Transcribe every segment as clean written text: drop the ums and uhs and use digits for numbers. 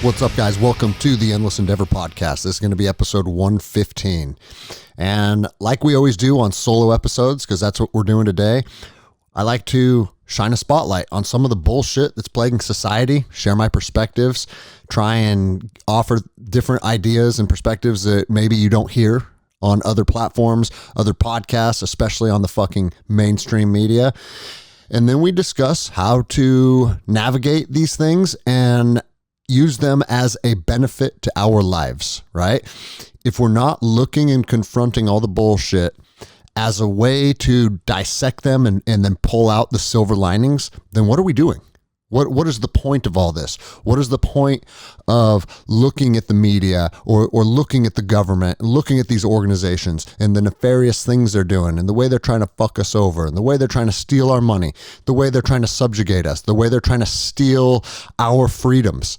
What's up, guys? Welcome to the Endless Endeavor podcast. This is going to be episode 115. And like we always do on solo episodes, because that's what we're doing today, I like to shine a spotlight on some of the bullshit that's plaguing society, share my perspectives, try and offer different ideas and perspectives that maybe you don't hear on other platforms, other podcasts, especially on the fucking mainstream media. And then we discuss how to navigate these things and use them as a benefit to our lives, right? If we're not looking and confronting all the bullshit as a way to dissect them and then pull out the silver linings, then what are we doing? What is the point of all this? What is the point of looking at the media or looking at the government, looking at these organizations and the nefarious things they're doing and the way they're trying to fuck us over and the way they're trying to steal our money, the way they're trying to subjugate us, the way they're trying to steal our freedoms?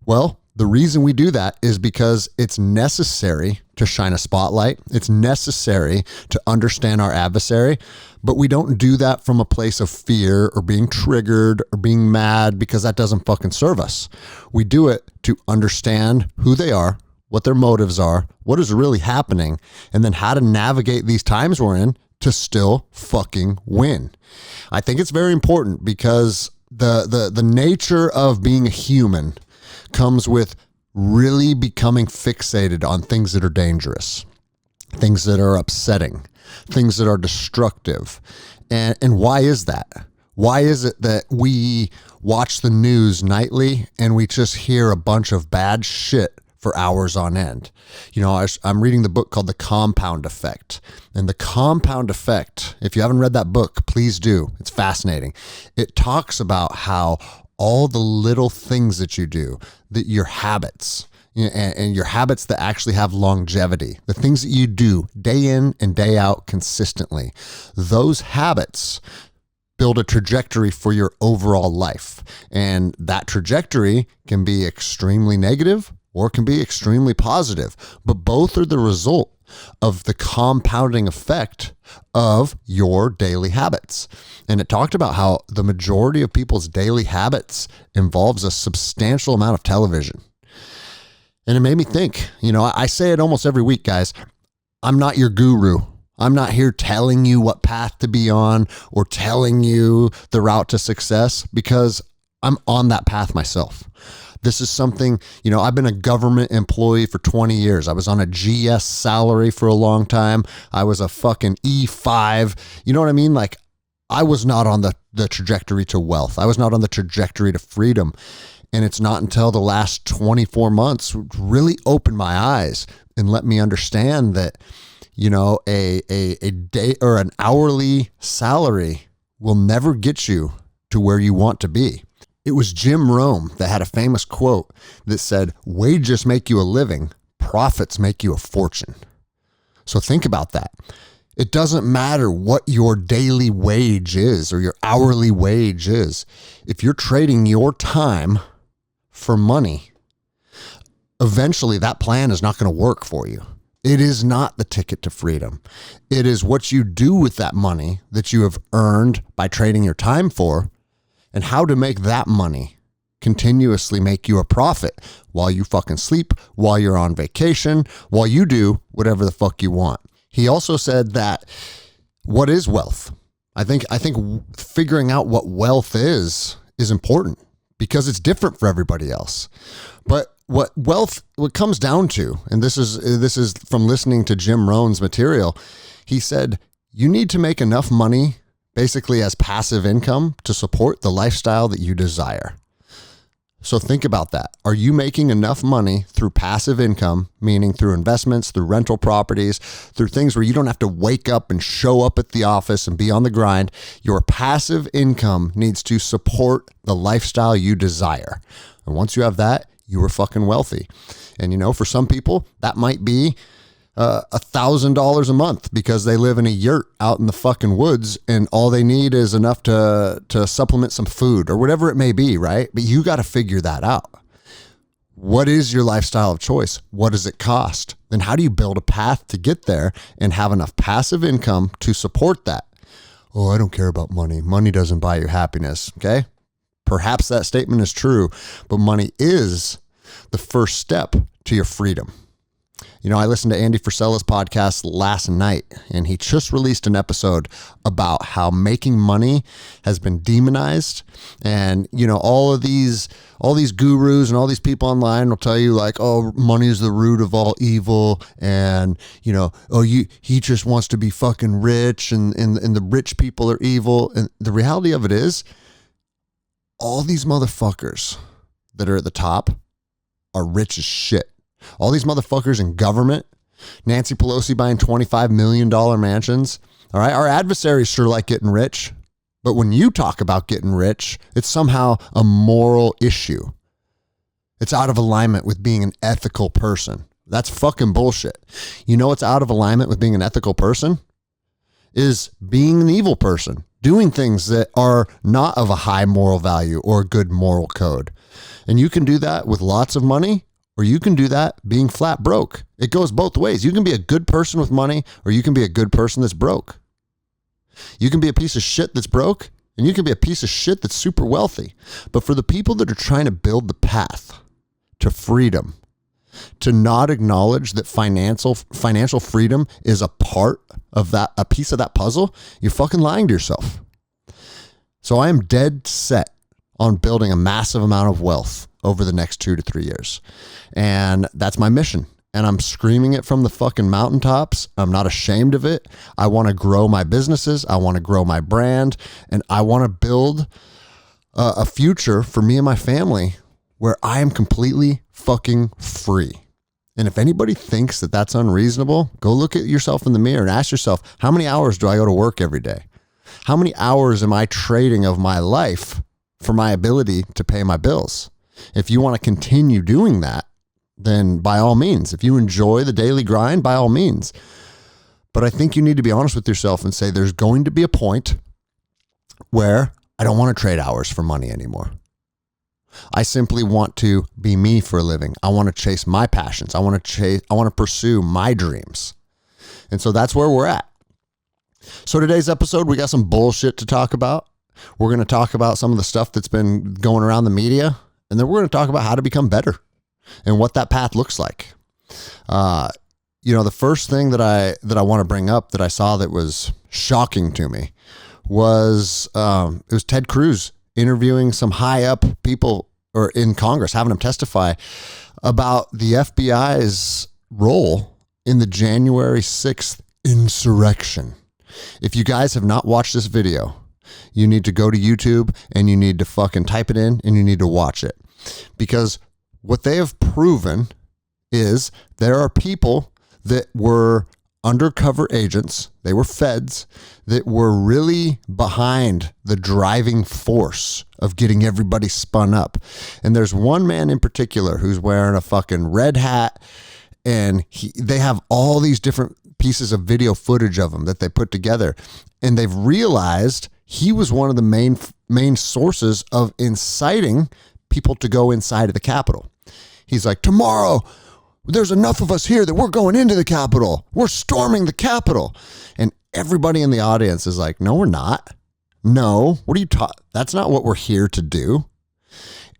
Well, the reason we do that is because it's necessary to shine a spotlight. It's necessary to understand our adversary, but we don't do that from a place of fear or being triggered or being mad, because that doesn't fucking serve us. We do it to understand who they are, what their motives are, what is really happening, and then how to navigate these times we're in to still fucking win. I think it's very important because the nature of being a human comes with really becoming fixated on things that are dangerous, things that are upsetting, things that are destructive. And why is that? Why is it that we watch the news nightly and we just hear a bunch of bad shit for hours on end? You know, I'm reading the book called The Compound Effect. And The Compound Effect, if you haven't read that book, please do. It's fascinating. It talks about how all the little things that you do, that your habits, and your habits that actually have longevity, the things that you do day in and day out consistently, those habits build a trajectory for your overall life. And that trajectory can be extremely negative or it can be extremely positive, but both are the result of the compounding effect of your daily habits. And it talked about how the majority of people's daily habits involves a substantial amount of television. And it made me think, you know, I say it almost every week, guys, I'm not your guru. I'm not here telling you what path to be on or telling you the route to success, because I'm on that path myself. This is something, you know, I've been a government employee for 20 years. I was on a GS salary for a long time. I was a fucking E5. You know what I mean? Like, I was not on the trajectory to wealth. I was not on the trajectory to freedom. And it's not until the last 24 months really opened my eyes and let me understand that, you know, a day or an hourly salary will never get you to where you want to be. It was Jim Rome that had a famous quote that said, "Wages make you a living, profits make you a fortune." So think about that. It doesn't matter what your daily wage is or your hourly wage is. If you're trading your time for money, eventually that plan is not going to work for you. It is not the ticket to freedom. It is what you do with that money that you have earned by trading your time for, and how to make that money continuously make you a profit while you fucking sleep, while you're on vacation, while you do whatever the fuck you want. He also said that what is wealth? I think figuring out what wealth is important, because it's different for everybody else. But what comes down to, and this is from listening to Jim Rohn's material, he said you need to make enough money basically as passive income to support the lifestyle that you desire. So think about that. Are you making enough money through passive income, meaning through investments, through rental properties, through things where you don't have to wake up and show up at the office and be on the grind? Your passive income needs to support the lifestyle you desire. And once you have that, you are fucking wealthy. And you know, for some people, that might be $1,000 a month because they live in a yurt out in the fucking woods and all they need is enough to supplement some food or whatever it may be, right? But you got to figure that out. What is your lifestyle of choice? What does it cost? Then how do you build a path to get there and have enough passive income to support that? Oh, I don't care about money. Money doesn't buy you happiness. Okay. Perhaps that statement is true, but money is the first step to your freedom. You know, I listened to Andy Frisella's podcast last night, and he just released an episode about how making money has been demonized. And, you know, all these gurus and all these people online will tell you like, oh, money is the root of all evil. And, you know, oh, he just wants to be fucking rich and the rich people are evil. And the reality of it is all these motherfuckers that are at the top are rich as shit. All these motherfuckers in government, Nancy Pelosi buying $25 million mansions. All right. Our adversaries sure like getting rich. But when you talk about getting rich, it's somehow a moral issue. It's out of alignment with being an ethical person. That's fucking bullshit. You know what's out of alignment with being an ethical person? Is being an evil person, doing things that are not of a high moral value or a good moral code. And you can do that with lots of money, or you can do that being flat broke. It goes both ways. You can be a good person with money, or you can be a good person that's broke. You can be a piece of shit that's broke, and you can be a piece of shit that's super wealthy. But for the people that are trying to build the path to freedom, to not acknowledge that financial freedom is a part of that, a piece of that puzzle, you're fucking lying to yourself. So I am dead set on building a massive amount of wealth over the next 2 to 3 years. And that's my mission. And I'm screaming it from the fucking mountaintops. I'm not ashamed of it. I want to grow my businesses. I want to grow my brand. And I want to build a future for me and my family where I am completely fucking free. And if anybody thinks that that's unreasonable, go look at yourself in the mirror and ask yourself, how many hours do I go to work every day? How many hours am I trading of my life for my ability to pay my bills? If you want to continue doing that, then by all means. If you enjoy the daily grind, by all means. But I think you need to be honest with yourself and say there's going to be a point where I don't want to trade hours for money anymore. I simply want to be me for a living. I want to chase my passions. I want to pursue my dreams. And so that's where we're at. So today's episode, we got some bullshit to talk about. We're going to talk about some of the stuff that's been going around the media, and then we're going to talk about how to become better and what that path looks like. You know, the first thing that I want to bring up that I saw that was shocking to me was it was Ted Cruz interviewing some high up people or in Congress, having them testify about the FBI's role in the January 6th insurrection. If you guys have not watched this video, you need to go to YouTube and you need to fucking type it in and you need to watch it. Because what they have proven is there are people that were undercover agents, they were feds, that were really behind the driving force of getting everybody spun up. And there's one man in particular who's wearing a fucking red hat, and they have all these different pieces of video footage of him that they put together. And they've realized he was one of the main sources of inciting people to go inside of the Capitol. He's like, tomorrow, there's enough of us here that we're going into the Capitol. We're storming the Capitol. And everybody in the audience is like, no, we're not. No, what are you talking? That's not what we're here to do.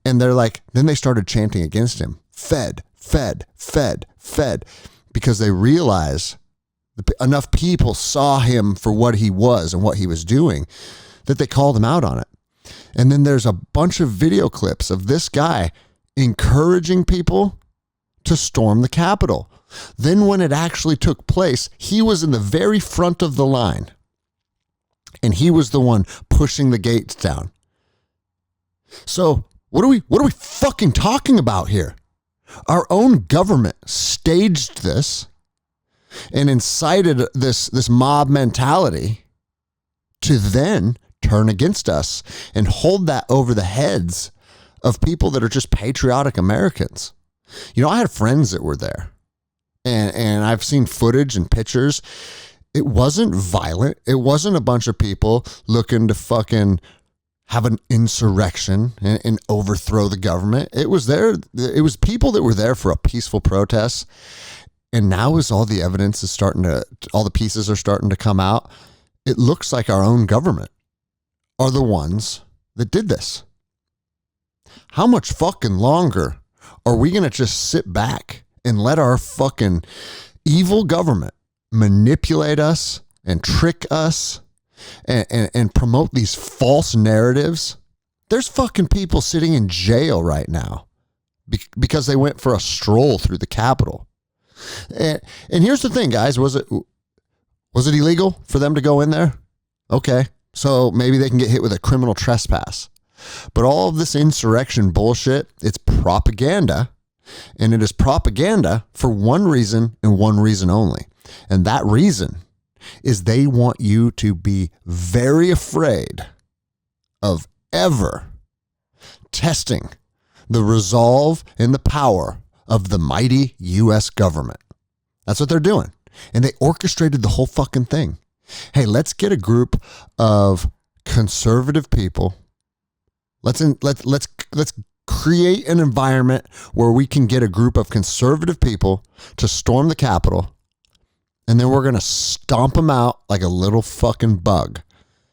And they're like, then they started chanting against him. Fed, fed, fed, fed. Because they realized enough people saw him for what he was and what he was doing that they called him out on it. And then there's a bunch of video clips of this guy encouraging people to storm the Capitol. Then when it actually took place, he was in the very front of the line. And he was the one pushing the gates down. So what are we fucking talking about here? Our own government staged this and incited this mob mentality to then turn against us and hold that over the heads of people that are just patriotic Americans. You know, I had friends that were there, and I've seen footage and pictures. It wasn't violent. It wasn't a bunch of people looking to fucking have an insurrection and overthrow the government. It was people that were there for a peaceful protest. And now as all the evidence is all the pieces are starting to come out, it looks like our own government are the ones that did this. How much fucking longer Are we going to just sit back and let our fucking evil government manipulate us and trick us and promote these false narratives? There's fucking people sitting in jail right now because they went for a stroll through the Capitol. And here's the thing, guys. Was it illegal for them to go in there? Okay. So maybe they can get hit with a criminal trespass. But all of this insurrection bullshit, it's propaganda. And it is propaganda for one reason and one reason only. And that reason is they want you to be very afraid of ever testing the resolve and the power of the mighty U.S. government. That's what they're doing. And they orchestrated the whole fucking thing. Hey, let's get a group of conservative people. Let's create an environment where we can get a group of conservative people to storm the Capitol, and then we're going to stomp them out like a little fucking bug.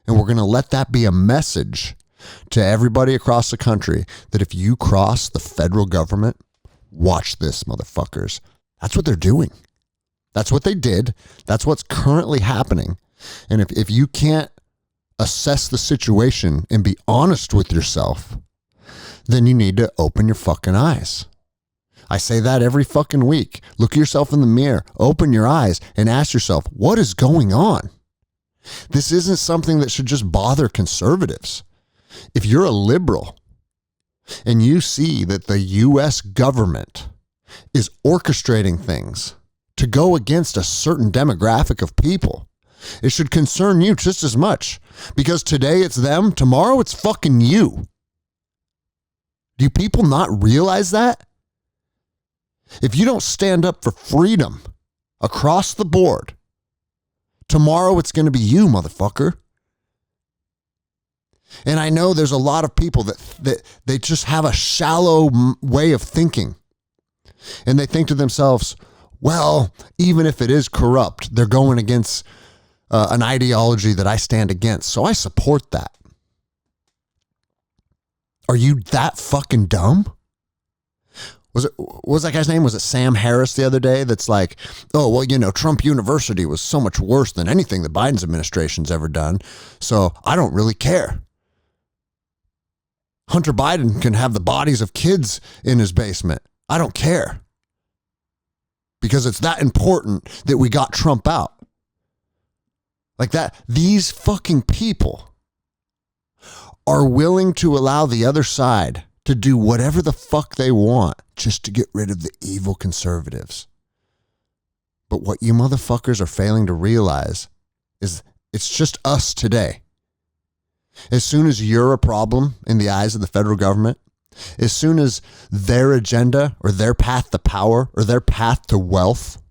And we're going to let that be a message to everybody across the country that if you cross the federal government, watch this, motherfuckers. That's what they're doing. That's what they did. That's what's currently happening. And if you can't assess the situation and be honest with yourself, then you need to open your fucking eyes. I say that every fucking week. Look at yourself in the mirror, open your eyes, and ask yourself, what is going on? This isn't something that should just bother conservatives. If you're a liberal and you see that the U.S. government is orchestrating things to go against a certain demographic of people, it should concern you just as much, because today it's them, tomorrow it's fucking you. Do people not realize that? If you don't stand up for freedom across the board, tomorrow it's going to be you, motherfucker. And I know there's a lot of people that they just have a shallow way of thinking. And they think to themselves, well, even if it is corrupt, they're going against an ideology that I stand against, so I support that. Are you that fucking dumb? What was that guy's name? Was it Sam Harris the other day? That's like, oh, well, Trump University was so much worse than anything the Biden's administration's ever done, so I don't really care. Hunter Biden can have the bodies of kids in his basement. I don't care. Because it's that important that we got Trump out. Like that, these fucking people are willing to allow the other side to do whatever the fuck they want just to get rid of the evil conservatives. But what you motherfuckers are failing to realize is it's just us today. As soon as you're a problem in the eyes of the federal government, as soon as their agenda or their path to power or their path to wealth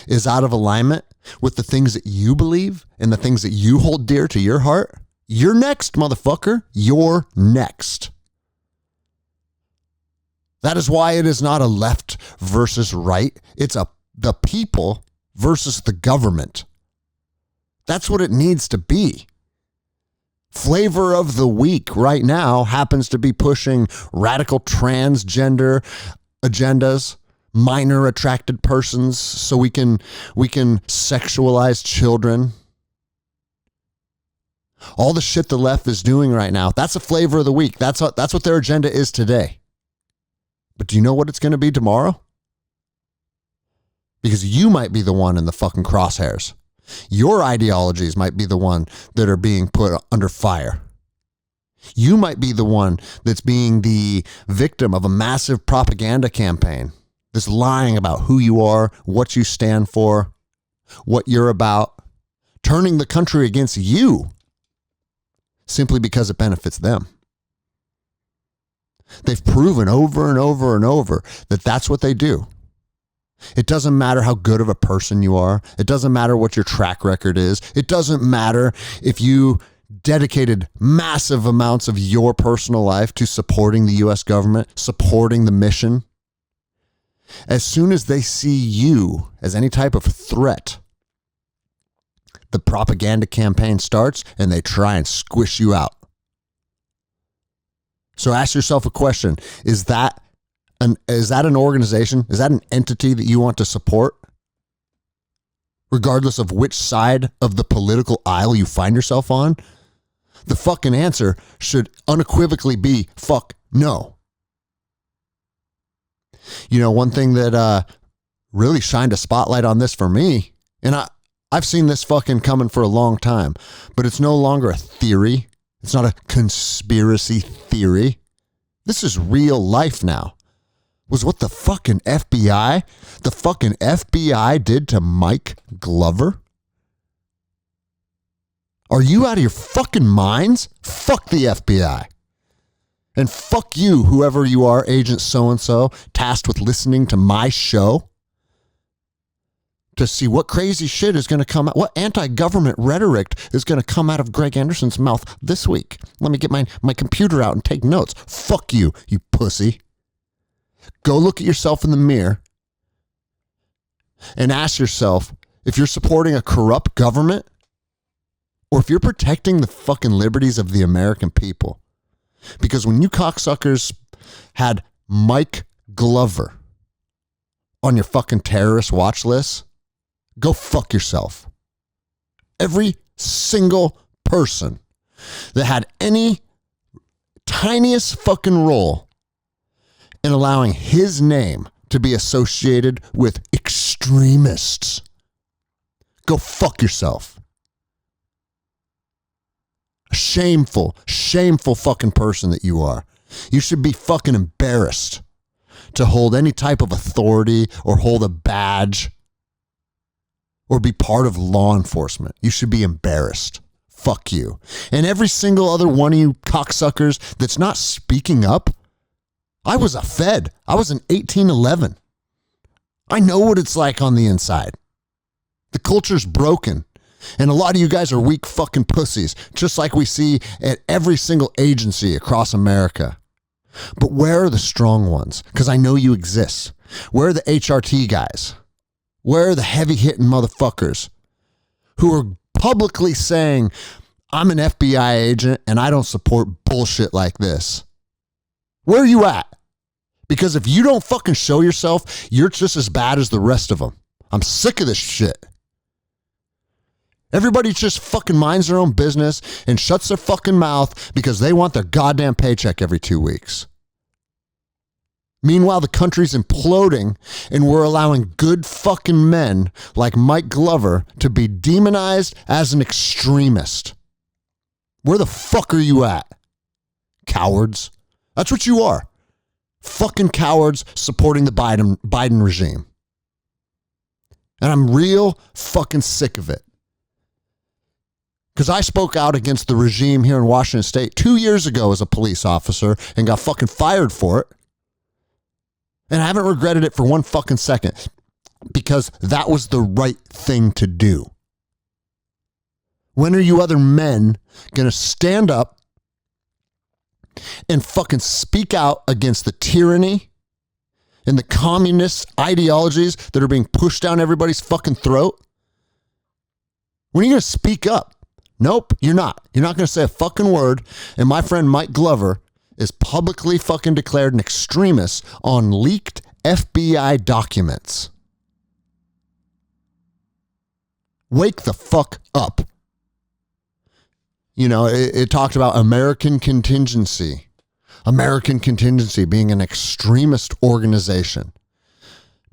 is out of alignment with the things that you believe and the things that you hold dear to your heart, you're next, motherfucker. You're next. That is why it is not a left versus right. It's the people versus the government. That's what it needs to be. Flavor of the week right now happens to be pushing radical transgender agendas, minor attracted persons, so we can sexualize children. All the shit the left is doing right now, that's a flavor of the week. That's what their agenda is today. But do you know what it's going to be tomorrow? Because you might be the one in the fucking crosshairs. Your ideologies might be the one that are being put under fire. You might be the one that's being the victim of a massive propaganda campaign. This lying about who you are, what you stand for, what you're about, turning the country against you simply because it benefits them. They've proven over and over and over that that's what they do. It doesn't matter how good of a person you are. It doesn't matter what your track record is. It doesn't matter if you dedicated massive amounts of your personal life to supporting the U.S. government, supporting the mission. As soon as they see you as any type of threat, the propaganda campaign starts and they try and squish you out. So ask yourself a question. Is that an organization? Is that an entity that you want to support? Regardless of which side of the political aisle you find yourself on? The fucking answer should unequivocally be fuck no. You know, one thing that really shined a spotlight on this for me, and I've seen this fucking coming for a long time, but it's no longer a theory. It's not a conspiracy theory. This is real life now. Was what the fucking FBI did to Mike Glover? Are you out of your fucking minds? Fuck the FBI. And fuck you, whoever you are, Agent so-and-so, tasked with listening to my show to see what crazy shit is going to come out, what anti-government rhetoric is going to come out of Greg Anderson's mouth this week. Let me get my computer out and take notes. Fuck you, you pussy. Go look at yourself in the mirror and ask yourself if you're supporting a corrupt government or if you're protecting the fucking liberties of the American people. Because when you cocksuckers had Mike Glover on your fucking terrorist watch list, go fuck yourself. Every single person that had any tiniest fucking role in allowing his name to be associated with extremists, go fuck yourself. Shameful, shameful fucking person that you are. You should be fucking embarrassed to hold any type of authority or hold a badge or be part of law enforcement. You should be embarrassed. Fuck you. And every single other one of you cocksuckers that's not speaking up, I was a Fed. I was an 1811. I know what it's like on the inside. The culture's broken. And a lot of you guys are weak fucking pussies, just like we see at every single agency across America. But where are the strong ones? Because I know you exist. Where are the HRT guys? Where are the heavy-hitting motherfuckers who are publicly saying, I'm an FBI agent and I don't support bullshit like this? Where are you at? Because if you don't fucking show yourself, you're just as bad as the rest of them. I'm sick of this shit. Everybody just fucking minds their own business and shuts their fucking mouth because they want their goddamn paycheck every 2 weeks. Meanwhile, the country's imploding and we're allowing good fucking men like Mike Glover to be demonized as an extremist. Where the fuck are you at? Cowards. That's what you are. Fucking cowards supporting the Biden regime. And I'm real fucking sick of it. Because I spoke out against the regime here in Washington State 2 years ago as a police officer and got fucking fired for it. And I haven't regretted it for one fucking second because that was the right thing to do. When are you other men going to stand up and fucking speak out against the tyranny and the communist ideologies that are being pushed down everybody's fucking throat? When are you going to speak up? Nope, you're not. You're not going to say a fucking word. And my friend Mike Glover is publicly fucking declared an extremist on leaked FBI documents. Wake the fuck up. You know, it talked about American Contingency. American Contingency being an extremist organization.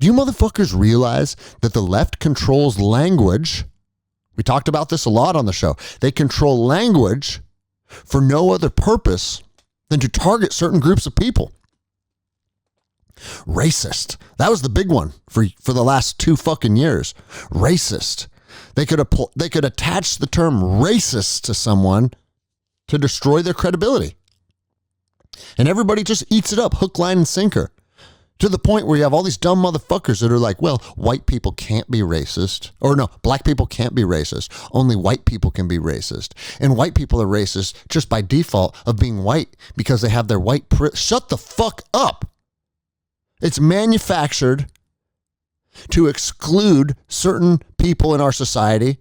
Do you motherfuckers realize that the left controls language? We talked about this a lot on the show. They control language for no other purpose than to target certain groups of people. Racist. That was the big one for the last 2 fucking years. Racist. They could attach the term racist to someone to destroy their credibility. And everybody just eats it up, hook, line, and sinker. To the point where you have all these dumb motherfuckers that are like, well, white people can't be racist. Or no, black people can't be racist. Only white people can be racist. And white people are racist just by default of being white because they have their white shut the fuck up. It's manufactured to exclude certain people in our society,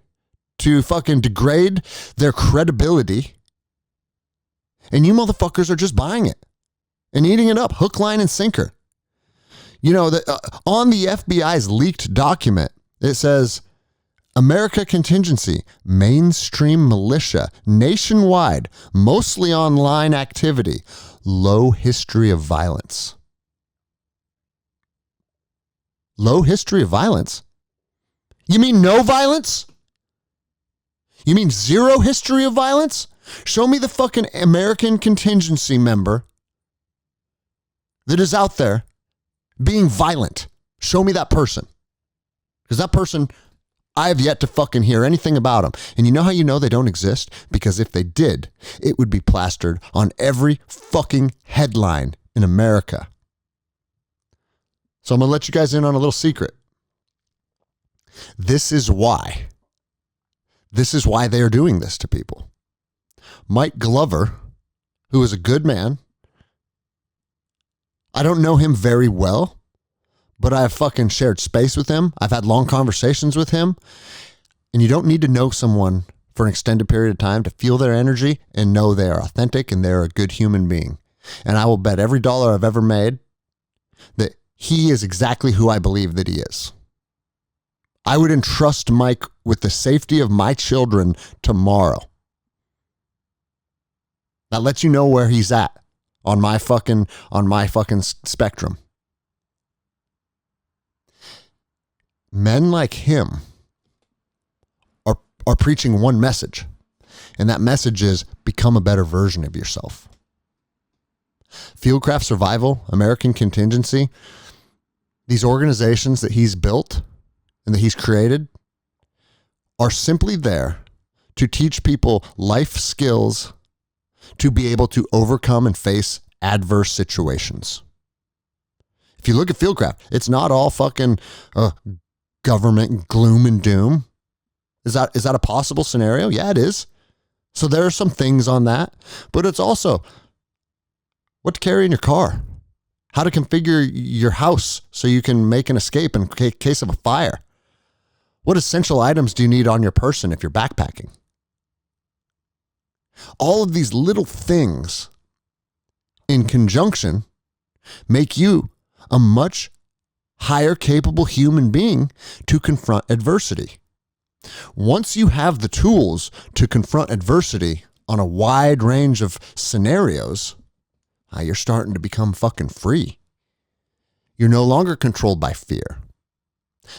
to fucking degrade their credibility. And you motherfuckers are just buying it and eating it up, hook, line, and sinker. On the FBI's leaked document, it says, America contingency, mainstream militia, nationwide, mostly online activity, low history of violence. Low history of violence? You mean no violence? You mean zero history of violence? Show me the fucking American contingency member that is out there being violent. Show me that person. Because that person, I have yet to fucking hear anything about them. And you know how you know they don't exist? Because if they did, it would be plastered on every fucking headline in America. So I'm going to let you guys in on a little secret. This is why they are doing this to people. Mike Glover, who is a good man, I don't know him very well, but I have fucking shared space with him. I've had long conversations with him. And you don't need to know someone for an extended period of time to feel their energy and know they are authentic and they're a good human being. And I will bet every dollar I've ever made that he is exactly who I believe that he is. I would entrust Mike with the safety of my children tomorrow. That lets you know where he's at on my fucking spectrum. Men like him are preaching one message, and that message is become a better version of yourself. Fieldcraft Survival, American Contingency, these organizations that he's built and that he's created are simply there to teach people life skills to be able to overcome and face adverse situations. If you look at Fieldcraft, it's not all fucking government gloom and doom. Is that a possible scenario? Yeah, it is. So there are some things on that, but it's also what to carry in your car, how to configure your house so you can make an escape in case of a fire. What essential items do you need on your person if you're backpacking? All of these little things in conjunction make you a much higher capable human being to confront adversity. Once you have the tools to confront adversity on a wide range of scenarios, you're starting to become fucking free. You're no longer controlled by fear.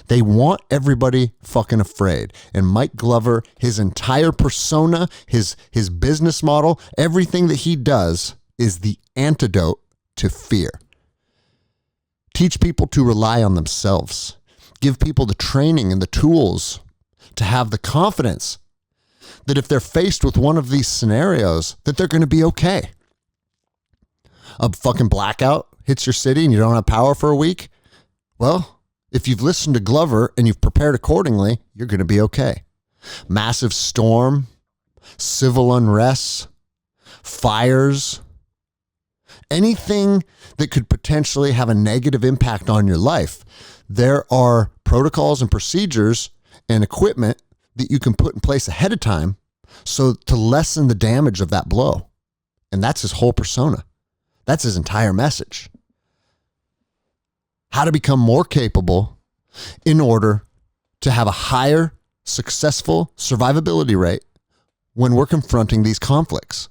They want everybody fucking afraid. And Mike Glover, his entire persona, his business model, everything that he does is the antidote to fear. Teach people to rely on themselves. Give people the training and the tools to have the confidence that if they're faced with one of these scenarios, that they're going to be okay. A fucking blackout hits your city and you don't have power for a week. Well, if you've listened to Glover and you've prepared accordingly, you're going to be okay. Massive storm, civil unrest, fires, anything that could potentially have a negative impact on your life. There are protocols and procedures and equipment that you can put in place ahead of time so to lessen the damage of that blow. And that's his whole persona. That's his entire message. How to become more capable in order to have a higher successful survivability rate when we're confronting these conflicts.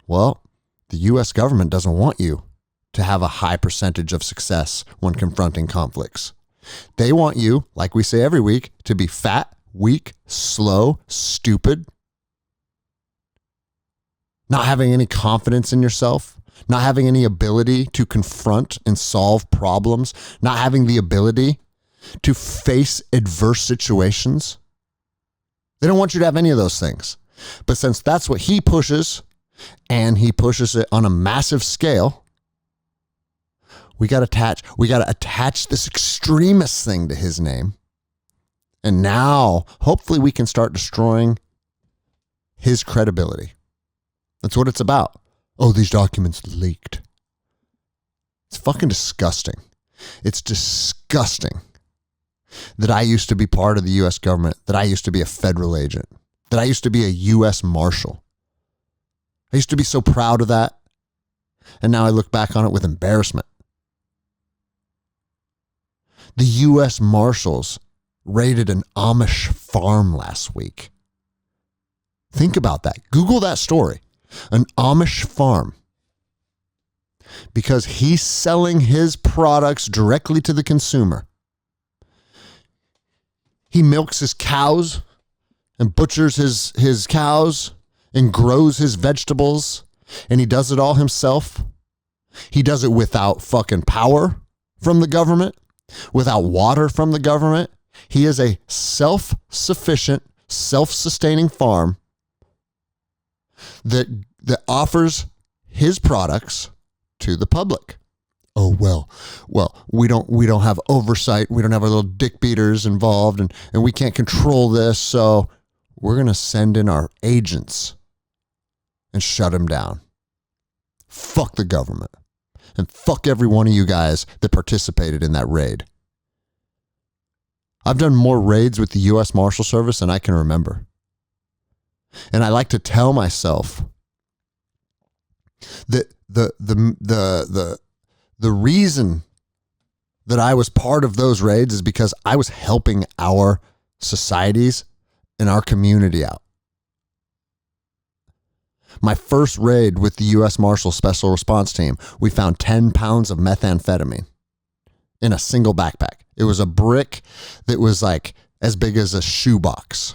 Well, the U.S. government doesn't want you to have a high percentage of success when confronting conflicts. They want you, like we say every week, to be fat, weak, slow, stupid, not having any confidence in yourself, not having any ability to confront and solve problems, not having the ability to face adverse situations. They don't want you to have any of those things. But since that's what he pushes, and he pushes it on a massive scale, we got to attach this extremist thing to his name. And now, hopefully we can start destroying his credibility. That's what it's about. Oh, these documents leaked. It's fucking disgusting. It's disgusting that I used to be part of the U.S. government, that I used to be a federal agent, that I used to be a U.S. Marshal. I used to be so proud of that. And now I look back on it with embarrassment. The U.S. Marshals raided an Amish farm last week. Think about that. Google that story. An Amish farm. Because he's selling his products directly to the consumer. He milks his cows and butchers his cows and grows his vegetables, and he does it all himself. He does it without fucking power from the government, without water from the government. He is a self-sufficient, self-sustaining farm that offers his products to the public. Oh, well, we don't have oversight. We don't have our little dick beaters involved, and we can't control this, so we're going to send in our agents and shut him down. Fuck the government. And fuck every one of you guys that participated in that raid. I've done more raids with the U.S. Marshal Service than I can remember. And I like to tell myself that the reason that I was part of those raids is because I was helping our societies and our community out. My first raid with the U.S. Marshal Special Response Team, we found 10 pounds of methamphetamine in a single backpack. It was a brick that was like as big as a shoebox.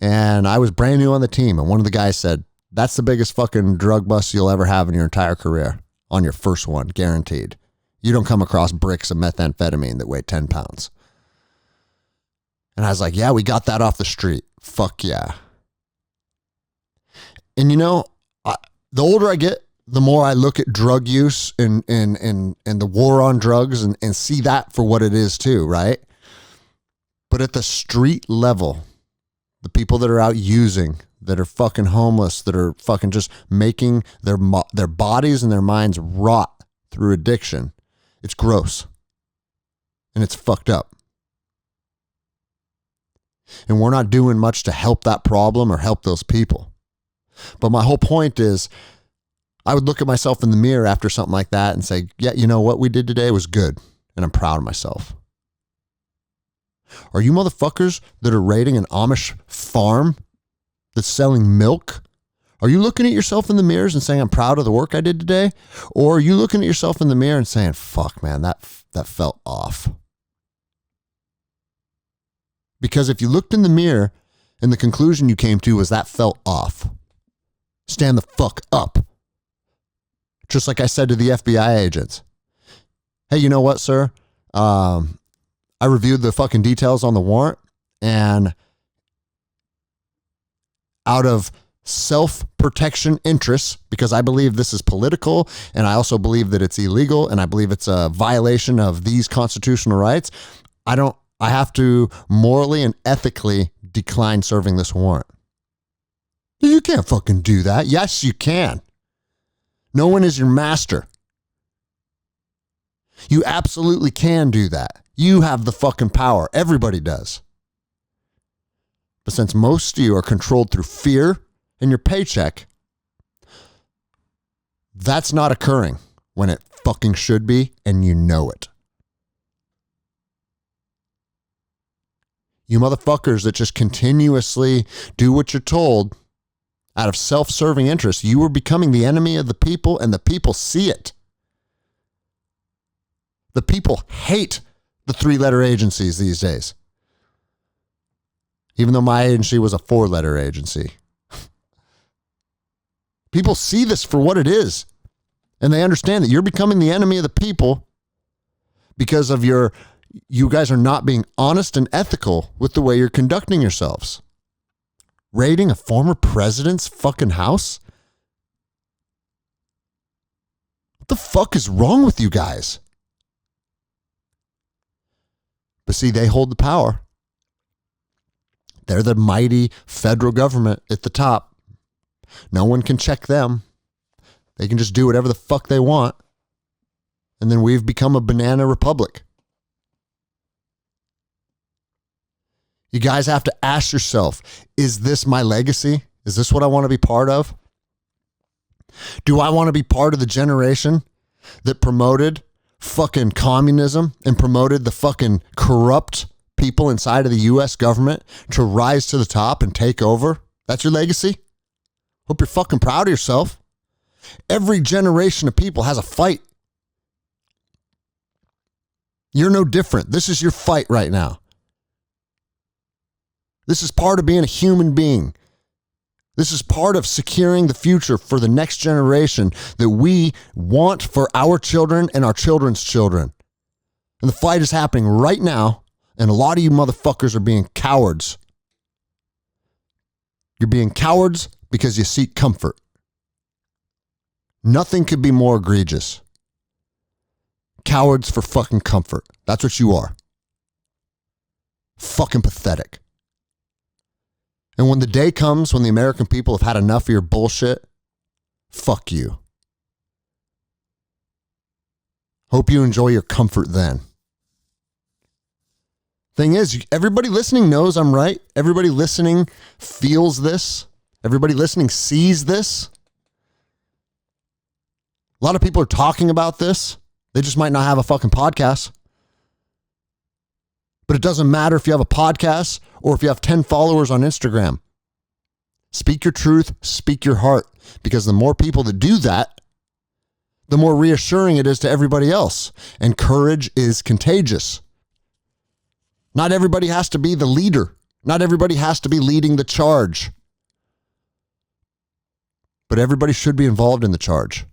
And I was brand new on the team. And one of the guys said, that's the biggest fucking drug bust you'll ever have in your entire career. On your first one, guaranteed. You don't come across bricks of methamphetamine that weigh 10 pounds. And I was like, yeah, we got that off the street. Fuck yeah. And you know, the older I get, the more I look at drug use and the war on drugs and see that for what it is too, right? But at the street level, the people that are out using, that are fucking homeless, that are fucking just making their bodies and their minds rot through addiction, it's gross. And it's fucked up. And we're not doing much to help that problem or help those people. But my whole point is, I would look at myself in the mirror after something like that and say, yeah, you know what we did today was good. And I'm proud of myself. Are you motherfuckers that are raiding an Amish farm that's selling milk? Are you looking at yourself in the mirrors and saying, I'm proud of the work I did today? Or are you looking at yourself in the mirror and saying, fuck, man, that felt off? Because if you looked in the mirror and the conclusion you came to was that felt off, stand the fuck up. Just like I said to the FBI agents. Hey, you know what, sir? I reviewed the fucking details on the warrant, and out of self-protection interests, because I believe this is political, and I also believe that it's illegal, and I believe it's a violation of these constitutional rights, I have to morally and ethically decline serving this warrant. You can't fucking do that. Yes, you can. No one is your master. You absolutely can do that. You have the fucking power. Everybody does. But since most of you are controlled through fear and your paycheck, that's not occurring when it fucking should be, and you know it. You motherfuckers that just continuously do what you're told out of self-serving interest, you are becoming the enemy of the people, and the people see it. The people hate the 3-letter agencies these days. Even though my agency was a 4-letter agency. People see this for what it is. And they understand that you're becoming the enemy of the people because of you guys are not being honest and ethical with the way you're conducting yourselves. Raiding a former president's fucking house? What the fuck is wrong with you guys? But see, they hold the power. They're the mighty federal government at the top. No one can check them. They can just do whatever the fuck they want. And then we've become a banana republic. You guys have to ask yourself, is this my legacy? Is this what I want to be part of? Do I want to be part of the generation that promoted fucking communism and promoted the fucking corrupt people inside of the U.S. government to rise to the top and take over? That's your legacy? Hope you're fucking proud of yourself. Every generation of people has a fight. You're no different. This is your fight right now. This is part of being a human being. This is part of securing the future for the next generation that we want for our children and our children's children. And the fight is happening right now, and a lot of you motherfuckers are being cowards. You're being cowards because you seek comfort. Nothing could be more egregious. Cowards for fucking comfort. That's what you are. Fucking pathetic. And when the day comes when the American people have had enough of your bullshit, fuck you. Hope you enjoy your comfort then. Thing is, everybody listening knows I'm right. Everybody listening feels this. Everybody listening sees this. A lot of people are talking about this. They just might not have a fucking podcast. But it doesn't matter if you have a podcast or if you have 10 followers on Instagram. Speak your truth, speak your heart. Because the more people that do that, the more reassuring it is to everybody else. And courage is contagious. Not everybody has to be the leader. Not everybody has to be leading the charge. But everybody should be involved in the charge.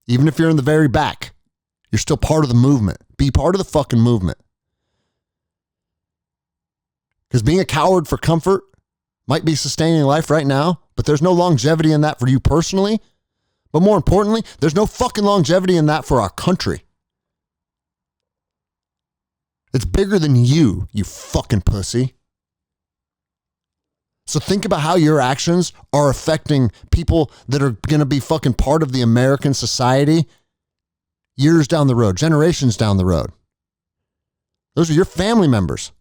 Even if you're in the very back, you're still part of the movement. Be part of the fucking movement. Because being a coward for comfort might be sustaining life right now, but there's no longevity in that for you personally. But more importantly, there's no fucking longevity in that for our country. It's bigger than you, you fucking pussy. So think about how your actions are affecting people that are going to be fucking part of the American society years down the road, generations down the road. Those are your family members.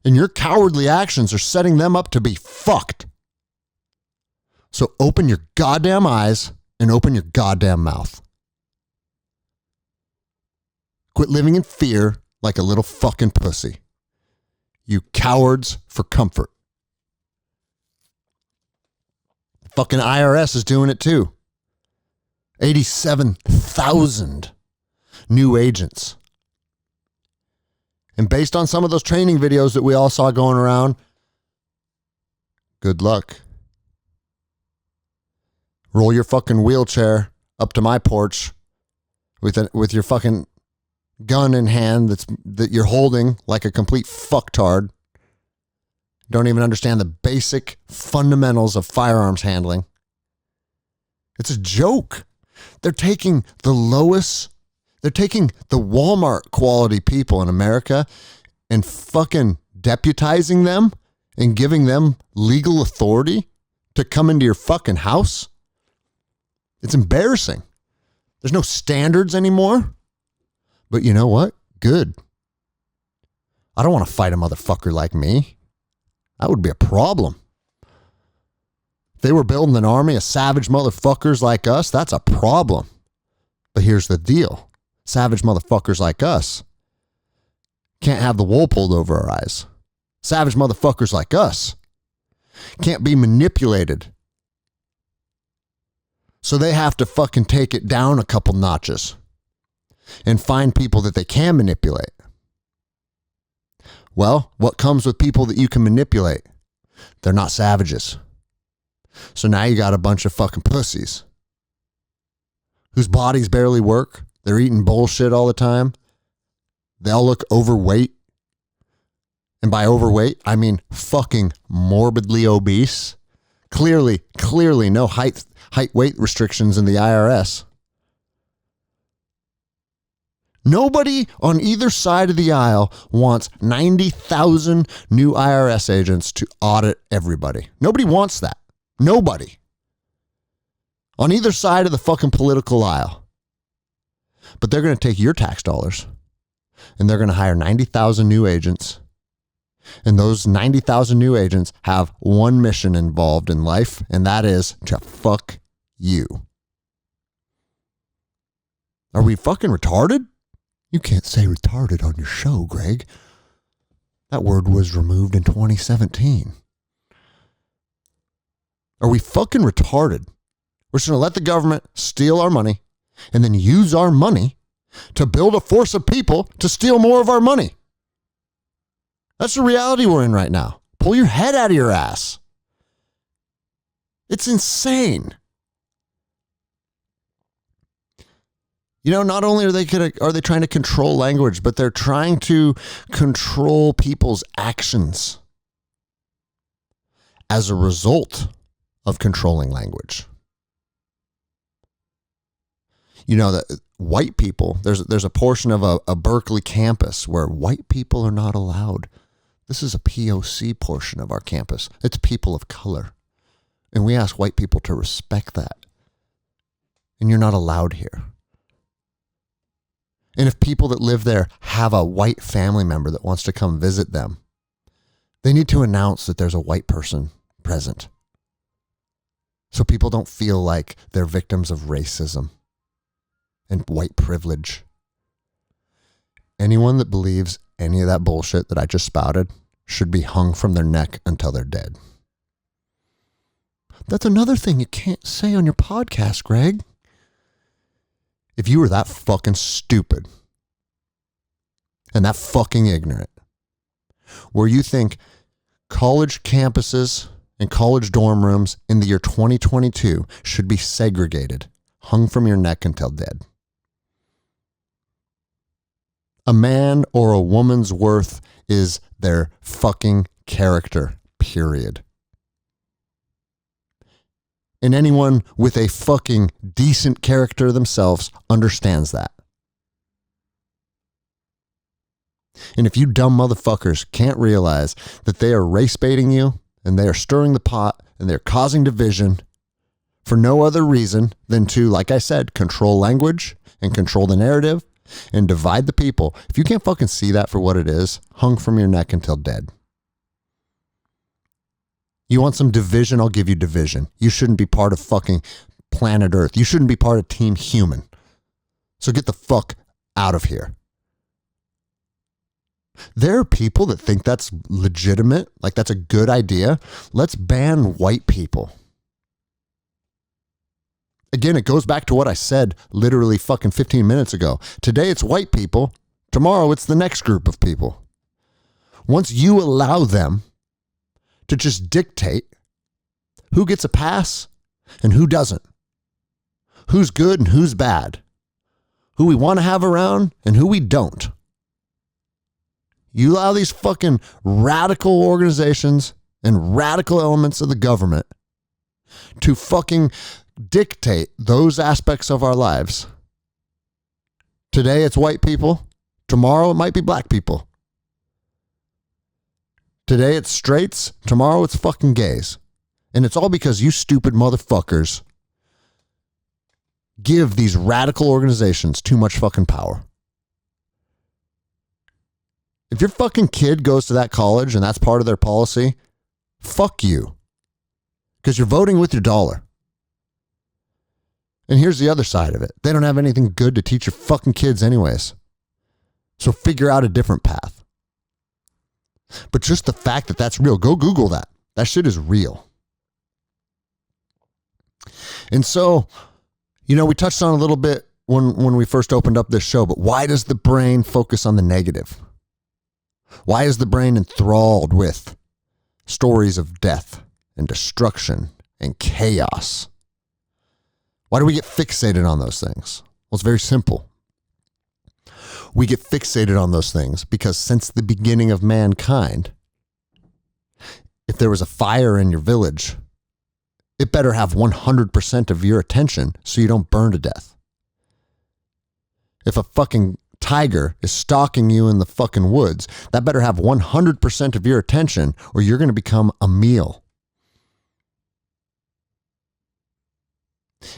And your cowardly actions are setting them up to be fucked. So open your goddamn eyes and open your goddamn mouth. Quit living in fear like a little fucking pussy. You cowards for comfort. Fucking IRS is doing it too. 87,000 new agents. And based on some of those training videos that we all saw going around, good luck. Roll your fucking wheelchair up to my porch with your fucking gun in hand that you're holding like a complete fucktard. Don't even understand the basic fundamentals of firearms handling. It's a joke. They're taking the Walmart quality people in America and fucking deputizing them and giving them legal authority to come into your fucking house. It's embarrassing. There's no standards anymore. But you know what? Good. I don't want to fight a motherfucker like me. That would be a problem. If they were building an army of savage motherfuckers like us, that's a problem. But here's the deal. Savage motherfuckers like us can't have the wool pulled over our eyes. Savage motherfuckers like us can't be manipulated. So they have to fucking take it down a couple notches and find people that they can manipulate. Well, what comes with people that you can manipulate? They're not savages. So now you got a bunch of fucking pussies whose bodies barely work. They're eating bullshit all the time. They all look overweight. And by overweight, I mean fucking morbidly obese. Clearly no height weight restrictions in the IRS. Nobody on either side of the aisle wants 90,000 new IRS agents to audit everybody. Nobody wants that. Nobody. On either side of the fucking political aisle. But they're going to take your tax dollars and they're going to hire 90,000 new agents. And those 90,000 new agents have one mission involved in life, and that is to fuck you. Are we fucking retarded? You can't say retarded on your show, Greg. That word was removed in 2017. Are we fucking retarded? We're just going to let the government steal our money and then use our money to build a force of people to steal more of our money. That's the reality we're in right now. Pull your head out of your ass. It's insane. You know, not only are they trying to control language, but they're trying to control people's actions as a result of controlling language. You know that white people, there's a portion of a Berkeley campus where white people are not allowed. This is a POC portion of our campus. It's people of color. And we ask white people to respect that. And you're not allowed here. And if people that live there have a white family member that wants to come visit them, they need to announce that there's a white person present. So people don't feel like they're victims of racism and white privilege. Anyone that believes any of that bullshit that I just spouted should be hung from their neck until they're dead. That's another thing you can't say on your podcast, Greg. If you were that fucking stupid and that fucking ignorant, where you think college campuses and college dorm rooms in the year 2022 should be segregated, hung from your neck until dead. A man or a woman's worth is their fucking character, period. And anyone with a fucking decent character themselves understands that. And if you dumb motherfuckers can't realize that they are race baiting you and they are stirring the pot and they're causing division for no other reason than to, like I said, control language and control the narrative and divide the people. If you can't fucking see that for what it is, hung from your neck until dead. You want some division? I'll give you division. You shouldn't be part of fucking planet Earth. You shouldn't be part of Team Human. So get the fuck out of here. There are people that think that's legitimate, like that's a good idea. Let's ban white people. Again, it goes back to what I said literally fucking 15 minutes ago. Today it's white people. Tomorrow it's the next group of people. Once you allow them to just dictate who gets a pass and who doesn't, who's good and who's bad, who we want to have around and who we don't. You allow these fucking radical organizations and radical elements of the government to fucking dictate those aspects of our lives. Today it's white people. Tomorrow it might be black people. Today it's straights. Tomorrow it's fucking gays. And it's all because you stupid motherfuckers give these radical organizations too much fucking power. If your fucking kid goes to that college and that's part of their policy, fuck you. Because you're voting with your dollar. And here's the other side of it. They don't have anything good to teach your fucking kids anyways. So figure out a different path. But just the fact that that's real, go Google that. That shit is real. And so, you know, we touched on a little bit when we first opened up this show, but why does the brain focus on the negative? Why is the brain enthralled with stories of death and destruction and chaos? Why do we get fixated on those things? Well, it's very simple. We get fixated on those things because since the beginning of mankind, if there was a fire in your village, it better have 100% of your attention so you don't burn to death. If a fucking tiger is stalking you in the fucking woods, that better have 100% of your attention or you're going to become a meal.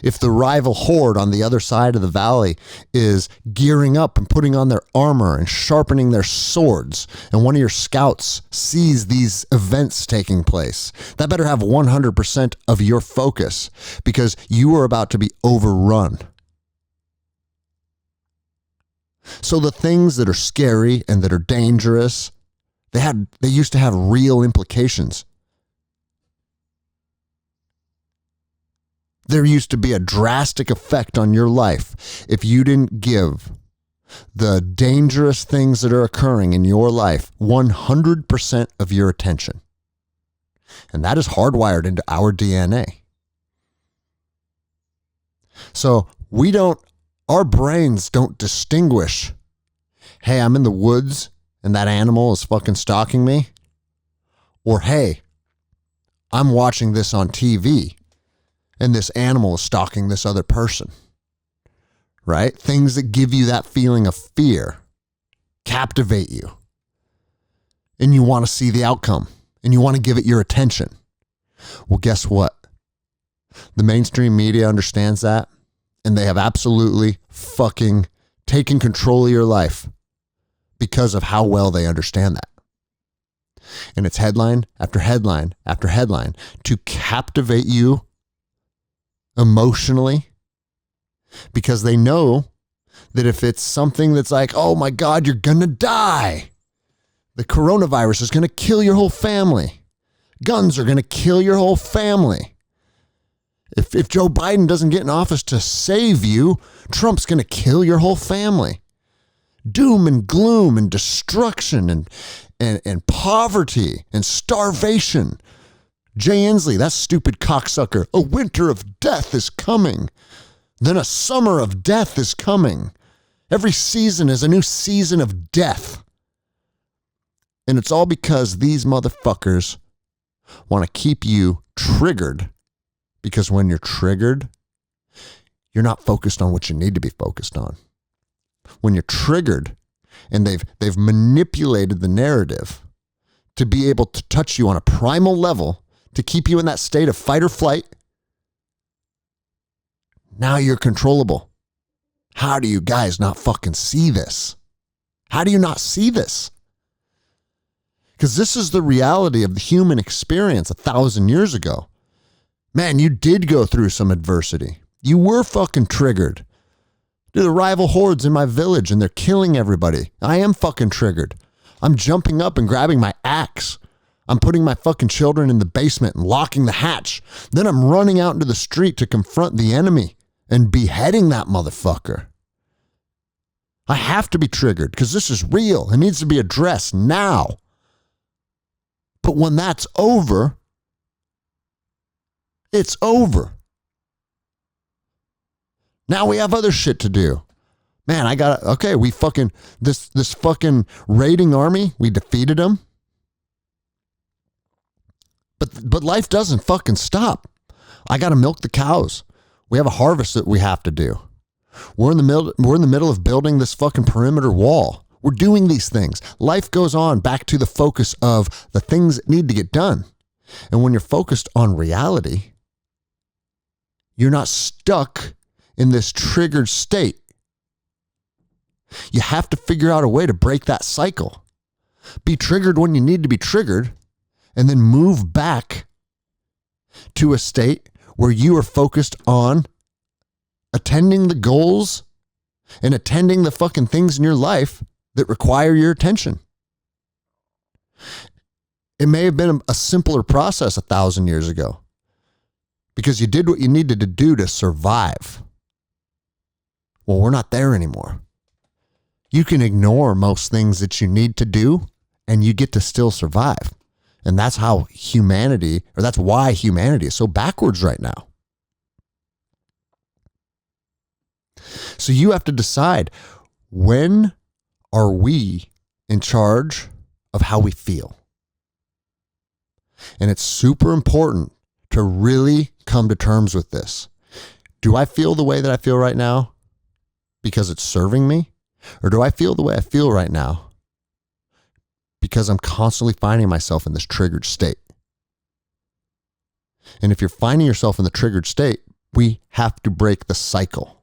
If the rival horde on the other side of the valley is gearing up and putting on their armor and sharpening their swords, and one of your scouts sees these events taking place, that better have 100% of your focus because you are about to be overrun. So the things that are scary and that are dangerous, they used to have real implications. There used to be a drastic effect on your life if you didn't give the dangerous things that are occurring in your life 100% of your attention. And that is hardwired into our DNA. So our brains don't distinguish, hey, I'm in the woods and that animal is fucking stalking me. Or, hey, I'm watching this on TV and this animal is stalking this other person. Right? Things that give you that feeling of fear captivate you. And you want to see the outcome. And you want to give it your attention. Well, guess what? The mainstream media understands that. And they have absolutely fucking taken control of your life because of how well they understand that. And it's headline after headline after headline to captivate you emotionally, because they know that if it's something that's like, oh my God, you're going to die. The coronavirus is going to kill your whole family. Guns are going to kill your whole family. If Joe Biden doesn't get in office to save you, Trump's going to kill your whole family. Doom and gloom and destruction and poverty and starvation. Jay Inslee, that stupid cocksucker. A winter of death is coming. Then a summer of death is coming. Every season is a new season of death. And it's all because these motherfuckers want to keep you triggered. Because when you're triggered, you're not focused on what you need to be focused on. When you're triggered and they've manipulated the narrative to be able to touch you on a primal level to keep you in that state of fight or flight, now you're controllable. How do you guys not fucking see this? How do you not see this? Because this is the reality of the human experience 1,000 years ago. Man, you did go through some adversity. You were fucking triggered. Dude, the rival hordes in my village and they're killing everybody. I am fucking triggered. I'm jumping up and grabbing my axe. I'm putting my fucking children in the basement and locking the hatch. Then I'm running out into the street to confront the enemy and beheading that motherfucker. I have to be triggered because this is real. It needs to be addressed now. But when that's over, it's over. Now we have other shit to do. Man, we fucking, this fucking raiding army, we defeated them. But life doesn't fucking stop. I got to milk the cows. We have a harvest that we have to do. We're in the middle of building this fucking perimeter wall. We're doing these things. Life goes on back to the focus of the things that need to get done. And when you're focused on reality, you're not stuck in this triggered state. You have to figure out a way to break that cycle. Be triggered when you need to be triggered, and then move back to a state where you are focused on attending the goals and attending the fucking things in your life that require your attention. It may have been a simpler process 1,000 years ago because you did what you needed to do to survive. Well, we're not there anymore. You can ignore most things that you need to do and you get to still survive. And that's why humanity is so backwards right now. So you have to decide, when are we in charge of how we feel? And it's super important to really come to terms with this. Do I feel the way that I feel right now because it's serving me? Or do I feel the way I feel right now because I'm constantly finding myself in this triggered state? And if you're finding yourself in the triggered state, we have to break the cycle.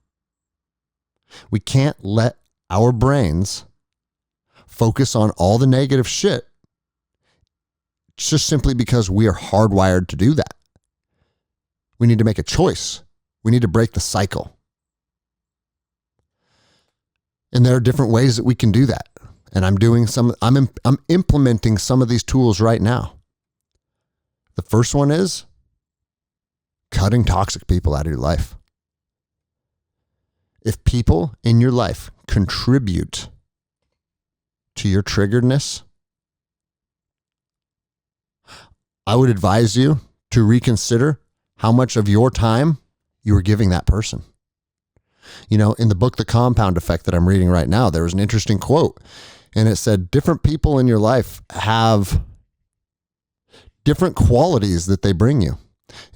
We can't let our brains focus on all the negative shit just simply because we are hardwired to do that. We need to make a choice. We need to break the cycle. And there are different ways that we can do that. And I'm implementing some of these tools right now. The first one is cutting toxic people out of your life. If people in your life contribute to your triggeredness, I would advise you to reconsider how much of your time you are giving that person. You know, in the book, The Compound Effect that I'm reading right now, there was an interesting quote, and it said, different people in your life have different qualities that they bring you.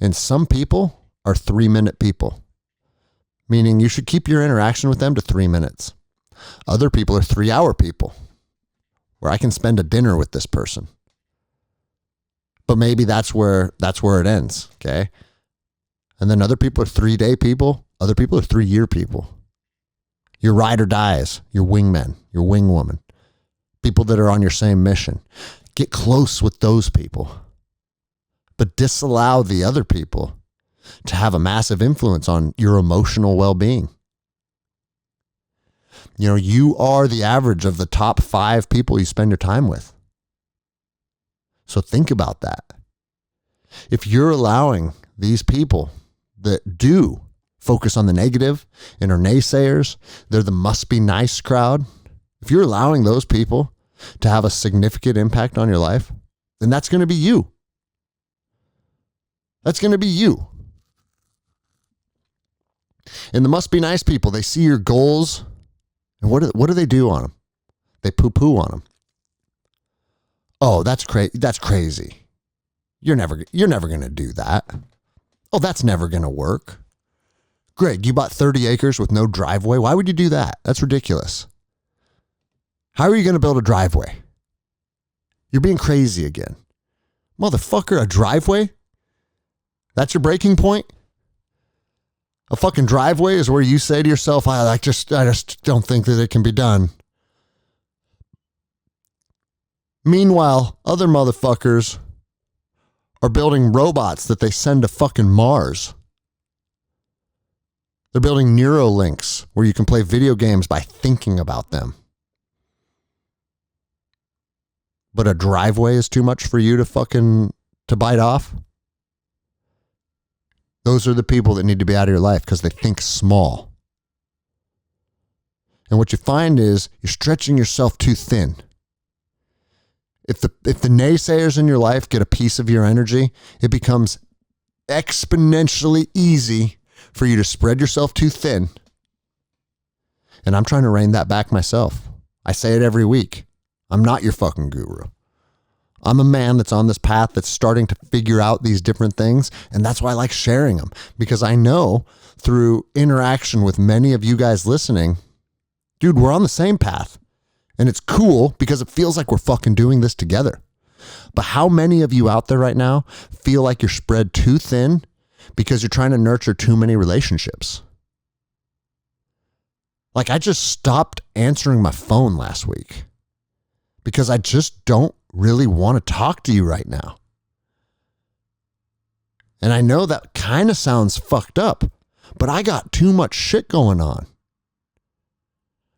And some people are 3-minute people, meaning you should keep your interaction with them to 3 minutes. Other people are 3-hour people, where I can spend a dinner with this person. But maybe that's where it ends, okay? And then other people are 3-day people. Other people are 3-year people. Your ride or dies, your wingmen, your wingwoman, people that are on your same mission. Get close with those people, but disallow the other people to have a massive influence on your emotional well-being. You know, you are the average of the top 5 people you spend your time with. So think about that. If you're allowing these people that do focus on the negative and are naysayers, they're the must be nice crowd. If you're allowing those people to have a significant impact on your life, then that's going to be you. That's going to be you. And the must be nice people, they see your goals, and what do they do on them? They poo-poo on them. Oh, that's crazy. You're never going to do that. Oh, that's never going to work. Greg, you bought 30 acres with no driveway. Why would you do that? That's ridiculous. How are you going to build a driveway? You're being crazy again. Motherfucker, a driveway? That's your breaking point? A fucking driveway is where you say to yourself, I just don't think that it can be done. Meanwhile, other motherfuckers are building robots that they send to fucking Mars. They're building Neurolinks where you can play video games by thinking about them. But a driveway is too much for you to bite off? Those are the people that need to be out of your life because they think small. And what you find is you're stretching yourself too thin. If the naysayers in your life get a piece of your energy, it becomes exponentially easy for you to spread yourself too thin. And I'm trying to rein that back myself. I say it every week. I'm not your fucking guru. I'm a man that's on this path that's starting to figure out these different things. And that's why I like sharing them, because I know through interaction with many of you guys listening, dude, we're on the same path. And it's cool because it feels like we're fucking doing this together. But how many of you out there right now feel like you're spread too thin because you're trying to nurture too many relationships? Like, I just stopped answering my phone last week because I just don't really want to talk to you right now. And I know that kind of sounds fucked up, but I got too much shit going on.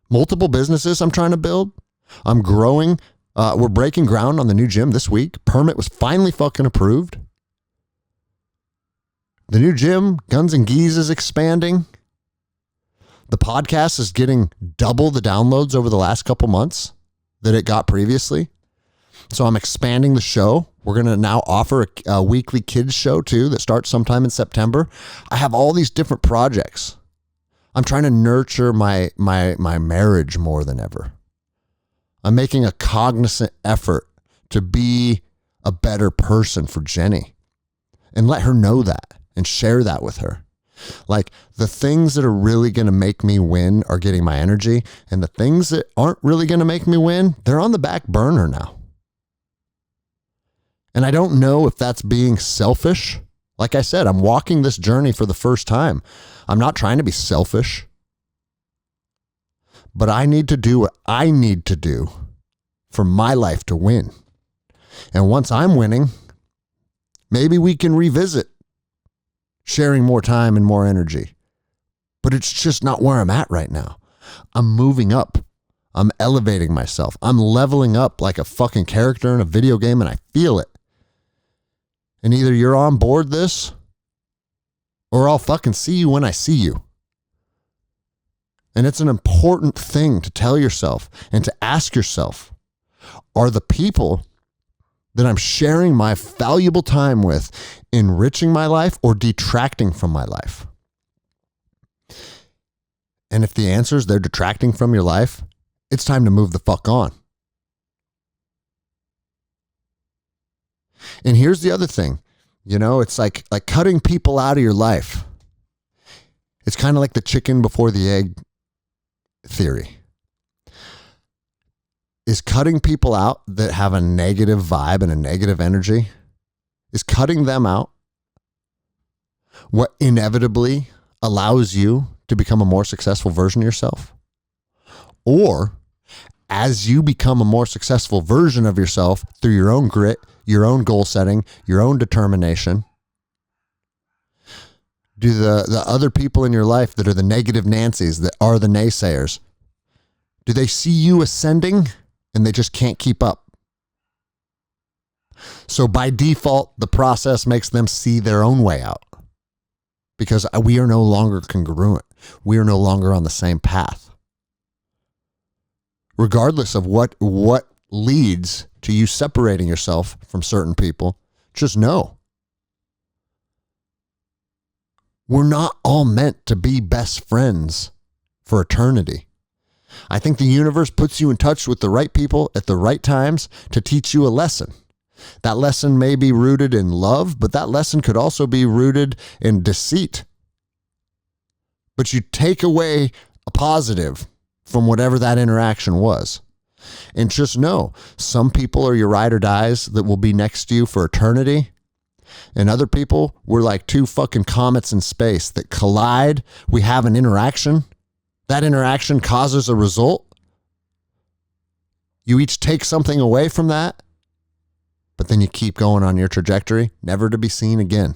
Multiple businesses I'm trying to build. I'm growing. We're breaking ground on the new gym this week. Permit was finally fucking approved. The new gym, Guns and Geese, is expanding. The podcast is getting double the downloads over the last couple months that it got previously. So I'm expanding the show. We're going to now offer a weekly kids show too that starts sometime in September. I have all these different projects. I'm trying to nurture my marriage more than ever. I'm making a cognizant effort to be a better person for Jenny and let her know that and share that with her. Like, the things that are really going to make me win are getting my energy, and the things that aren't really going to make me win, they're on the back burner now. And I don't know if that's being selfish. Like I said, I'm walking this journey for the first time. I'm not trying to be selfish, but I need to do what I need to do for my life to win. And once I'm winning, maybe we can revisit sharing more time and more energy. But it's just not where I'm at right now. I'm moving up. I'm elevating myself. I'm leveling up like a fucking character in a video game, and I feel it. And either you're on board this, or I'll fucking see you when I see you. And it's an important thing to tell yourself and to ask yourself, are the people that I'm sharing my valuable time with enriching my life or detracting from my life? And if the answer is they're detracting from your life, it's time to move the fuck on. And here's the other thing. It's like cutting people out of your life. It's kind of like the chicken before the egg theory. Is cutting people out that have a negative vibe and a negative energy, is cutting them out what inevitably allows you to become a more successful version of yourself? Or as you become a more successful version of yourself through your own grit, your own goal setting, your own determination, do the other people in your life that are the negative Nancys, that are the naysayers, do they see you ascending and they just can't keep up? So by default, the process makes them see their own way out because we are no longer congruent. We are no longer on the same path. Regardless of what leads to you separating yourself from certain people, just know we're not all meant to be best friends for eternity. I think the universe puts you in touch with the right people at the right times to teach you a lesson. That lesson may be rooted in love, but that lesson could also be rooted in deceit. But you take away a positive from whatever that interaction was. And just know, some people are your ride or dies that will be next to you for eternity. And other people, we're like two fucking comets in space that collide. We have an interaction. That interaction causes a result. You each take something away from that, but then you keep going on your trajectory, never to be seen again.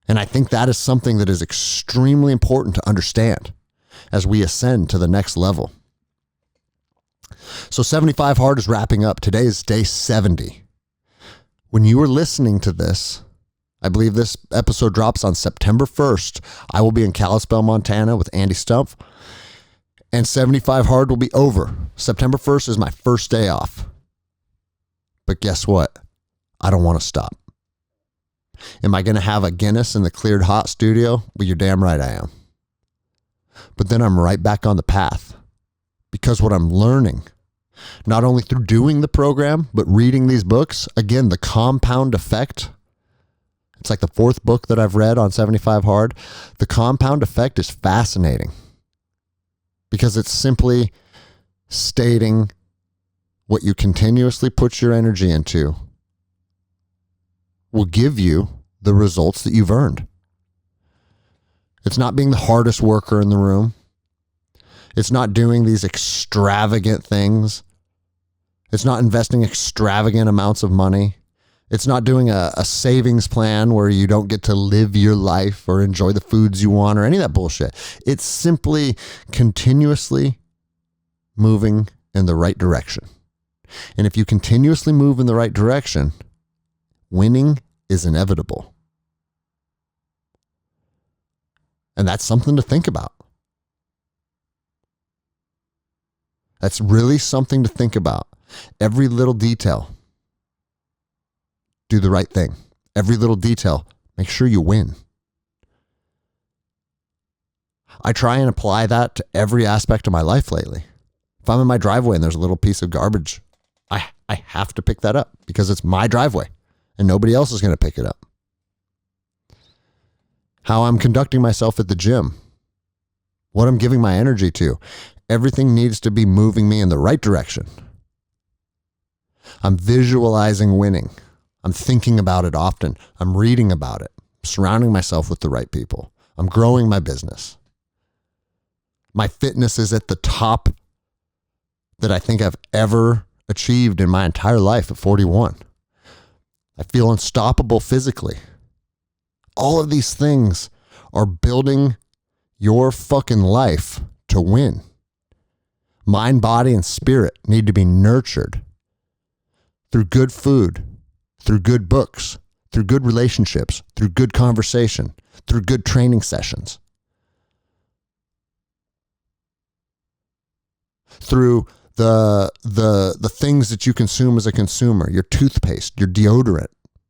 And I think that is something that is extremely important to understand as we ascend to the next level. So 75 Hard is wrapping up. Today is day 70. When you are listening to this, I believe this episode drops on September 1st. I will be in Kalispell, Montana with Andy Stumpf, and 75 Hard will be over. September 1st is my first day off. But guess what? I don't want to stop. Am I going to have a Guinness in the cleared hot studio? Well, you're damn right I am. But then I'm right back on the path because what I'm learning, not only through doing the program, but reading these books, again, the compound effect. It's like the fourth book that I've read on 75 Hard. The compound effect is fascinating because it's simply stating what you continuously put your energy into will give you the results that you've earned. It's not being the hardest worker in the room. It's not doing these extravagant things. It's not investing extravagant amounts of money. It's not doing a savings plan where you don't get to live your life or enjoy the foods you want or any of that bullshit. It's simply continuously moving in the right direction. And if you continuously move in the right direction, winning is inevitable. And that's something to think about. That's really something to think about. Every little detail, do the right thing. Every little detail, make sure you win. I try and apply that to every aspect of my life lately. If I'm in my driveway and there's a little piece of garbage, I have to pick that up because it's my driveway and nobody else is going to pick it up. How I'm conducting myself at the gym, what I'm giving my energy to, everything needs to be moving me in the right direction. I'm visualizing winning. I'm thinking about it often. I'm reading about it, surrounding myself with the right people. I'm growing my business. My fitness is at the top that I think I've ever achieved in my entire life at 41. I feel unstoppable physically. All of these things are building your fucking life to win. Mind, body, and spirit need to be nurtured through good food, through good books, through good relationships, through good conversation, through good training sessions, through the things that you consume as a consumer, your toothpaste, your deodorant,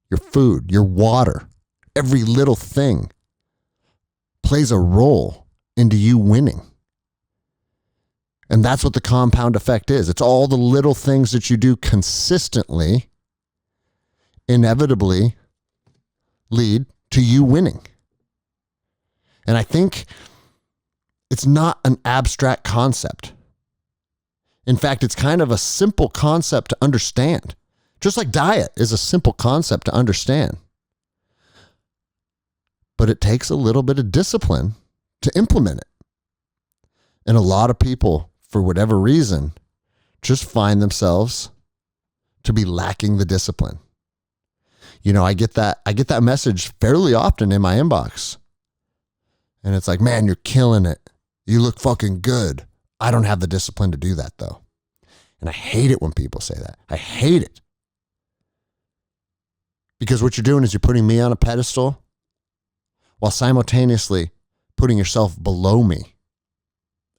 your food, your water. Every little thing plays a role into you winning. And that's what the compound effect is. It's all the little things that you do consistently inevitably lead to you winning. And I think it's not an abstract concept. In fact, it's kind of a simple concept to understand. Just like diet is a simple concept to understand. But it takes a little bit of discipline to implement it. And a lot of people, for whatever reason, just find themselves to be lacking the discipline. You know, I get that message fairly often in my inbox. And it's like, man, you're killing it. You look fucking good. I don't have the discipline to do that, though. And I hate it when people say that. I hate it. Because what you're doing is you're putting me on a pedestal while simultaneously putting yourself below me.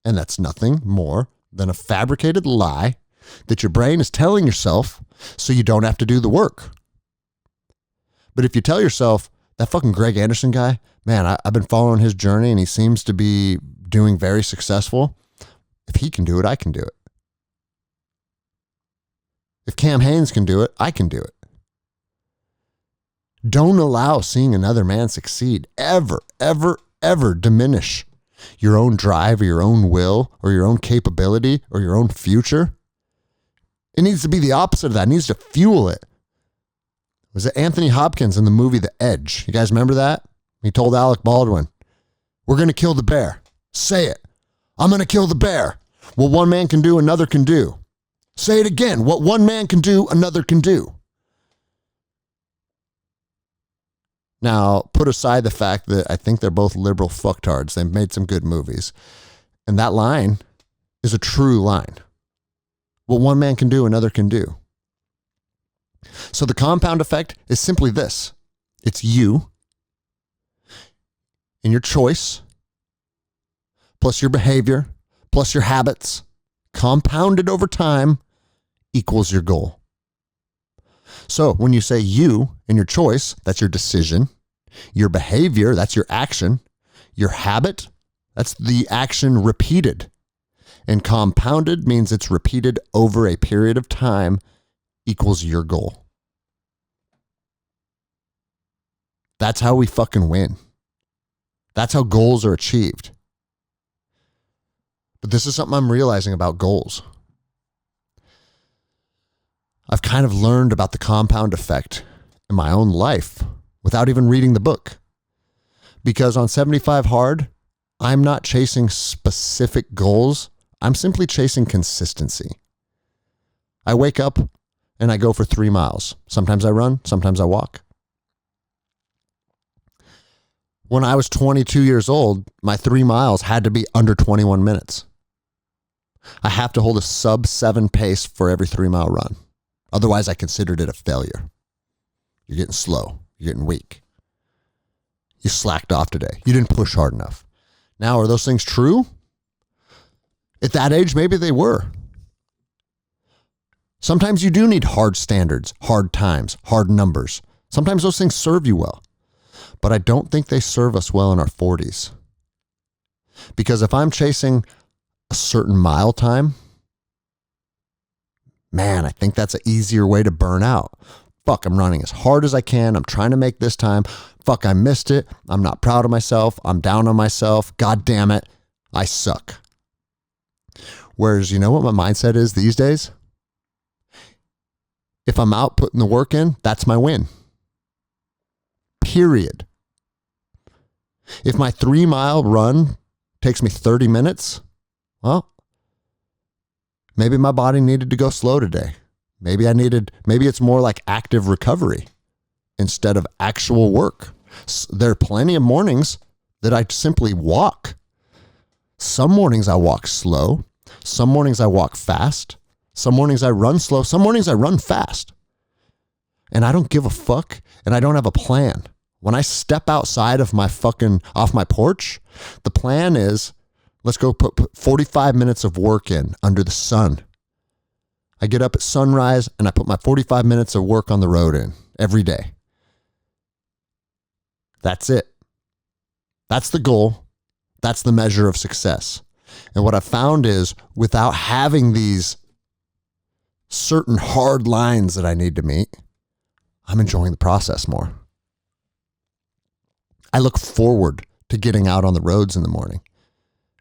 And that's nothing more than a fabricated lie that your brain is telling yourself so you don't have to do the work. But if you tell yourself, that fucking Greg Anderson guy, man, I've been following his journey and he seems to be doing very successful. If he can do it, I can do it. If Cam Hanes can do it, I can do it. Don't allow seeing another man succeed ever diminish your own drive or your own will or your own capability or your own future. It needs to be the opposite of that. It needs to fuel it. Was it Anthony Hopkins in the movie The Edge? You guys remember that? He told Alec Baldwin, we're going to kill the bear. Say it. I'm going to kill the bear. What one man can do, another can do. Say it again. What one man can do, another can do. Now, put aside the fact that I think they're both liberal fucktards. They've made some good movies. And that line is a true line. What one man can do, another can do. So the compound effect is simply this. It's you and your choice, plus your behavior, plus your habits, compounded over time, equals your goal. So when you say you and your choice, that's your decision. Your behavior, that's your action. Your habit, that's the action repeated. And compounded means it's repeated over a period of time equals your goal. That's how we fucking win. That's how goals are achieved. But this is something I'm realizing about goals. I've kind of learned about the compound effect in my own life without even reading the book. Because on 75 Hard, I'm not chasing specific goals. I'm simply chasing consistency. I wake up and I go for 3 miles. Sometimes I run, sometimes I walk. When I was 22 years old, my 3 miles had to be under 21 minutes. I have to hold a sub 7 pace for every 3 mile run. Otherwise, I considered it a failure. You're getting slow. You're getting weak. You slacked off today. You didn't push hard enough. Now, are those things true? At that age, maybe they were. Sometimes you do need hard standards, hard times, hard numbers. Sometimes those things serve you well. But I don't think they serve us well in our 40s. Because if I'm chasing a certain mile time, man, I think that's an easier way to burn out. Fuck, I'm running as hard as I can. I'm trying to make this time. Fuck, I missed it. I'm not proud of myself. I'm down on myself. God damn it. I suck. Whereas, you know what my mindset is these days? If I'm out putting the work in, that's my win. Period. If my 3 mile run takes me 30 minutes, well, maybe my body needed to go slow today. Maybe it's more like active recovery instead of actual work. There are plenty of mornings that I simply walk Some mornings I walk slow. Some mornings I walk fast. Some mornings I run slow. Some mornings I run fast. And I don't give a fuck, and I don't have a plan. When I step outside of off my porch, the plan is, let's go put 45 minutes of work in under the sun. I get up at sunrise and I put my 45 minutes of work on the road in every day. That's it. That's the goal. That's the measure of success. And what I found is, without having these certain hard lines that I need to meet, I'm enjoying the process more. I look forward to getting out on the roads in the morning.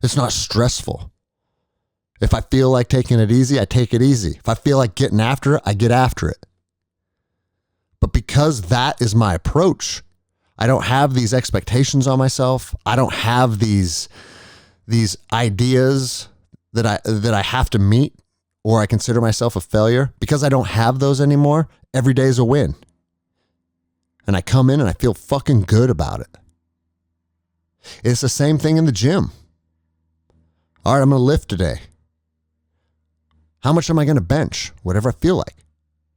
It's not stressful. If I feel like taking it easy, I take it easy. If I feel like getting after it, I get after it. But because that is my approach, I don't have these expectations on myself. I don't have these ideas that I have to meet, or I consider myself a failure. Because I don't have those anymore, every day is a win. And I come in and I feel fucking good about it. It's the same thing in the gym. All right, I'm going to lift today. How much am I going to bench? Whatever I feel like.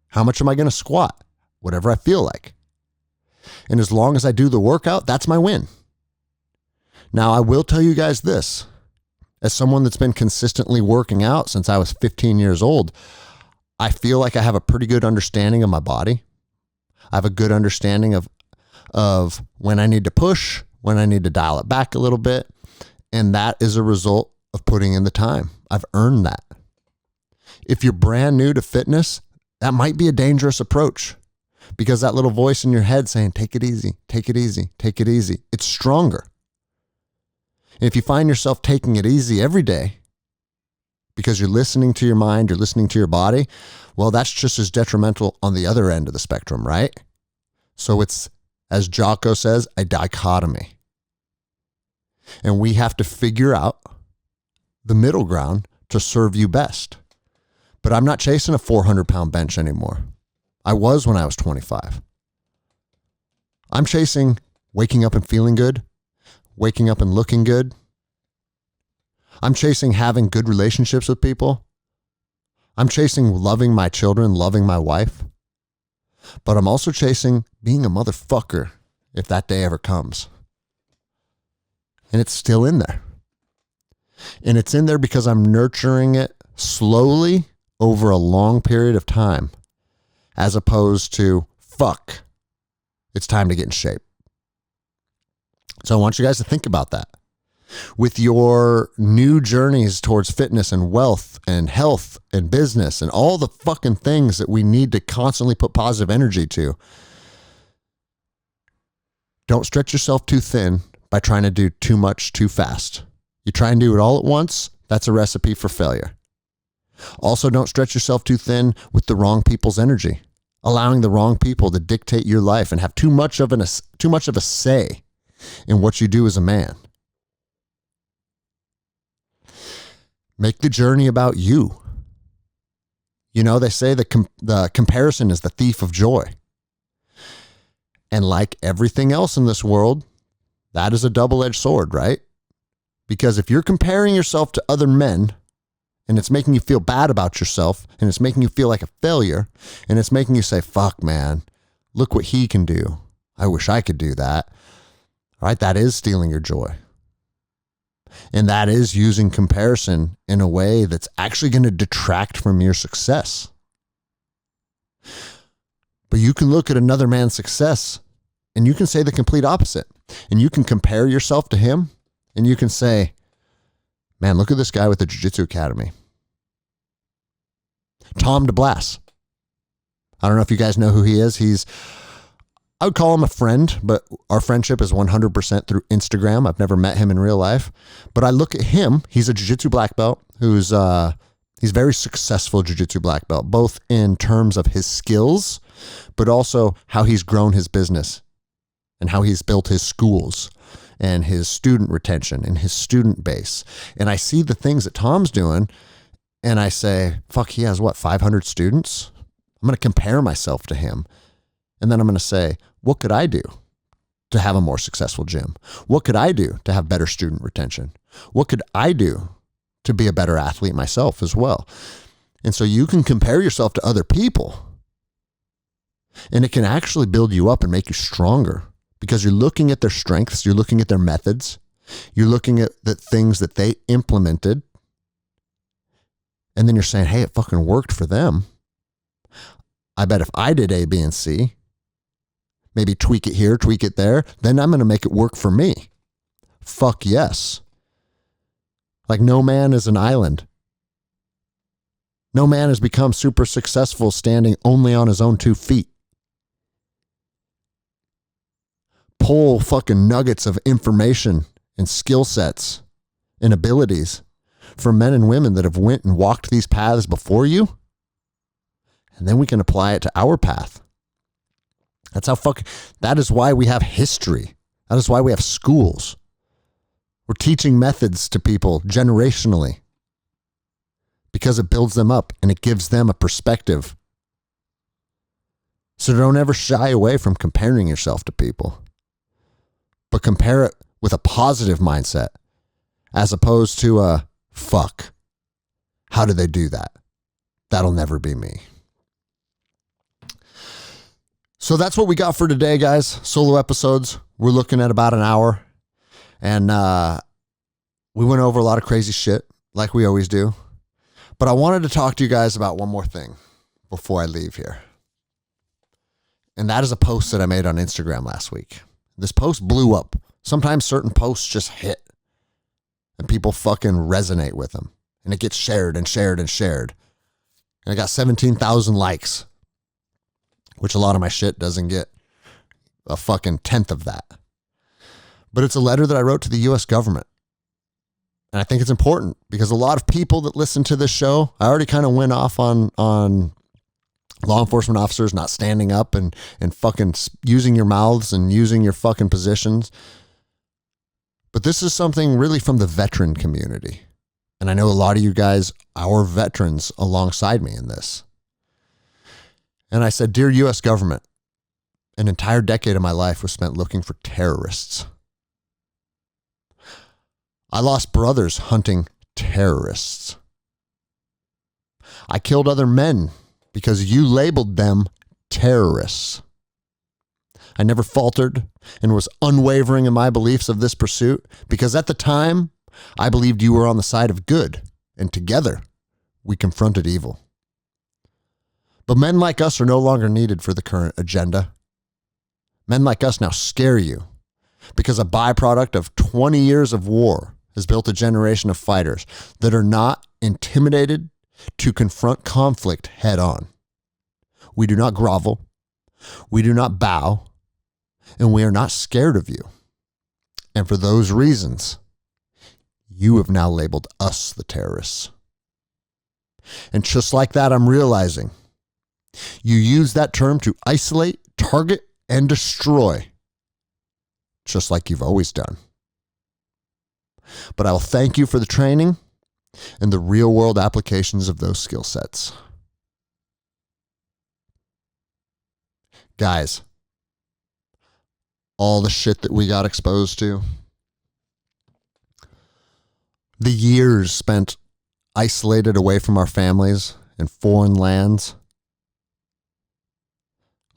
How much am I going to squat? Whatever I feel like. And as long as I do the workout, that's my win. Now, I will tell you guys this. As someone that's been consistently working out since I was 15 years old, I feel like I have a pretty good understanding of my body. I have a good understanding of when I need to push, when I need to dial it back a little bit. And that is a result of putting in the time. I've earned that. If you're brand new to fitness, that might be a dangerous approach, because that little voice in your head saying, take it easy, take it easy, take it easy, it's stronger. And if you find yourself taking it easy every day because you're listening to your mind, you're listening to your body, well, that's just as detrimental on the other end of the spectrum, right? So it's, as Jocko says, a dichotomy. And we have to figure out the middle ground to serve you best. But I'm not chasing a 400-pound bench anymore. I was when I was 25. I'm chasing waking up and feeling good, waking up and looking good. I'm chasing having good relationships with people. I'm chasing loving my children, loving my wife. But I'm also chasing being a motherfucker if that day ever comes. And it's still in there. And it's in there because I'm nurturing it slowly over a long period of time, as opposed to, fuck, it's time to get in shape. So I want you guys to think about that. With your new journeys towards fitness and wealth and health and business and all the fucking things that we need to constantly put positive energy to, don't stretch yourself too thin by trying to do too much too fast. You try and do it all at once, that's a recipe for failure. Also, don't stretch yourself too thin with the wrong people's energy, allowing the wrong people to dictate your life and have too much of a say in what you do as a man. Make the journey about you. You know, they say the comparison is the thief of joy. And like everything else in this world, that is a double-edged sword, right? Because if you're comparing yourself to other men, and it's making you feel bad about yourself, and it's making you feel like a failure, and it's making you say, fuck, man, look what he can do. I wish I could do that. Right? That is stealing your joy. And that is using comparison in a way that's actually going to detract from your success. But you can look at another man's success and you can say the complete opposite. And you can compare yourself to him and you can say, man, look at this guy with the Jiu-Jitsu Academy. Tom DeBlass. I don't know if you guys know who he is. I would call him a friend, but our friendship is 100% through Instagram. I've never met him in real life, but I look at him. He's a jiu-jitsu black belt he's very successful jiu-jitsu black belt, both in terms of his skills, but also how he's grown his business and how he's built his schools and his student retention and his student base. And I see the things that Tom's doing and I say, fuck, he has 500 students? I'm going to compare myself to him. And then I'm going to say, what could I do to have a more successful gym? What could I do to have better student retention? What could I do to be a better athlete myself as well? And so you can compare yourself to other people, and it can actually build you up and make you stronger because you're looking at their strengths, you're looking at their methods, you're looking at the things that they implemented, and then you're saying, hey, it fucking worked for them. I bet if I did A, B, and C, maybe tweak it here, tweak it there, then I'm going to make it work for me. Fuck yes. Like no man is an island. No man has become super successful standing only on his own 2 feet. Pull fucking nuggets of information and skill sets and abilities from men and women that have went and walked these paths before you, and then we can apply it to our path. That is why we have history. That is why we have schools. We're teaching methods to people generationally because it builds them up and it gives them a perspective. So don't ever shy away from comparing yourself to people, but compare it with a positive mindset as opposed to a fuck. How did they do that? That'll never be me. So that's what we got for today, guys. Solo episodes. We're looking at about an hour. And we went over a lot of crazy shit like we always do. But I wanted to talk to you guys about one more thing before I leave here. And that is a post that I made on Instagram last week. This post blew up. Sometimes certain posts just hit and people fucking resonate with them. And it gets shared and shared and shared. And I got 17,000 likes, which a lot of my shit doesn't get a fucking tenth of that. But it's a letter that I wrote to the U.S. government. And I think it's important because a lot of people that listen to this show, I already kind of went off on law enforcement officers not standing up and fucking using your mouths and using your fucking positions. But this is something really from the veteran community. And I know a lot of you guys are veterans alongside me in this. And I said, dear U.S. government, an entire decade of my life was spent looking for terrorists. I lost brothers hunting terrorists. I killed other men because you labeled them terrorists. I never faltered and was unwavering in my beliefs of this pursuit because at the time, I believed you were on the side of good, and together we confronted evil. But men like us are no longer needed for the current agenda. Men like us now scare you because a byproduct of 20 years of war has built a generation of fighters that are not intimidated to confront conflict head on. We do not grovel. We do not bow. And we are not scared of you. And for those reasons, you have now labeled us the terrorists. And just like that, I'm realizing you use that term to isolate, target, and destroy, just like you've always done. But I will thank you for the training and the real-world applications of those skill sets. Guys, all the shit that we got exposed to, the years spent isolated away from our families in foreign lands,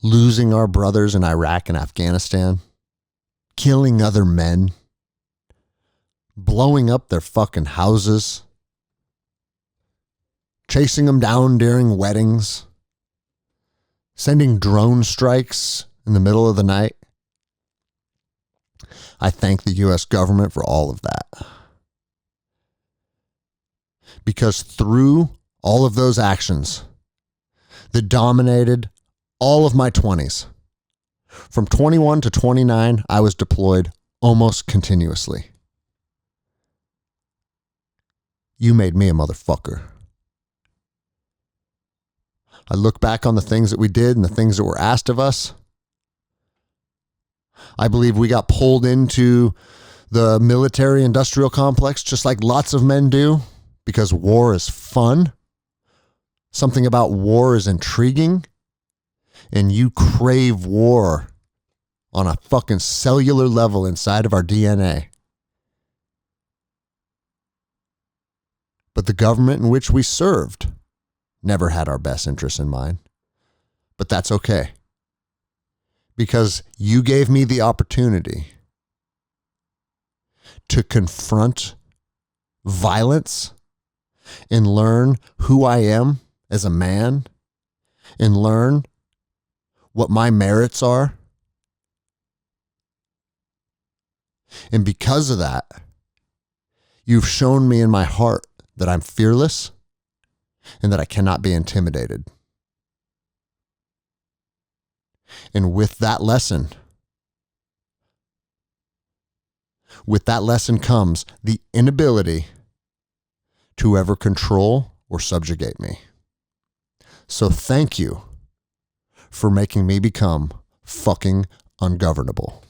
losing our brothers in Iraq and Afghanistan, killing other men, blowing up their fucking houses, chasing them down during weddings, sending drone strikes in the middle of the night. I thank the U.S. government for all of that. Because through all of those actions that dominated all of my 20s, from 21 to 29, I was deployed almost continuously. You made me a motherfucker. I look back on the things that we did and the things that were asked of us. I believe we got pulled into the military industrial complex just like lots of men do because war is fun. Something about war is intriguing. And you crave war on a fucking cellular level inside of our DNA. But the government in which we served never had our best interests in mind. But that's okay. Because you gave me the opportunity to confront violence and learn who I am as a man and learn what my merits are. And because of that, you've shown me in my heart that I'm fearless and that I cannot be intimidated. And with that lesson comes the inability to ever control or subjugate me. So thank you for making me become fucking ungovernable.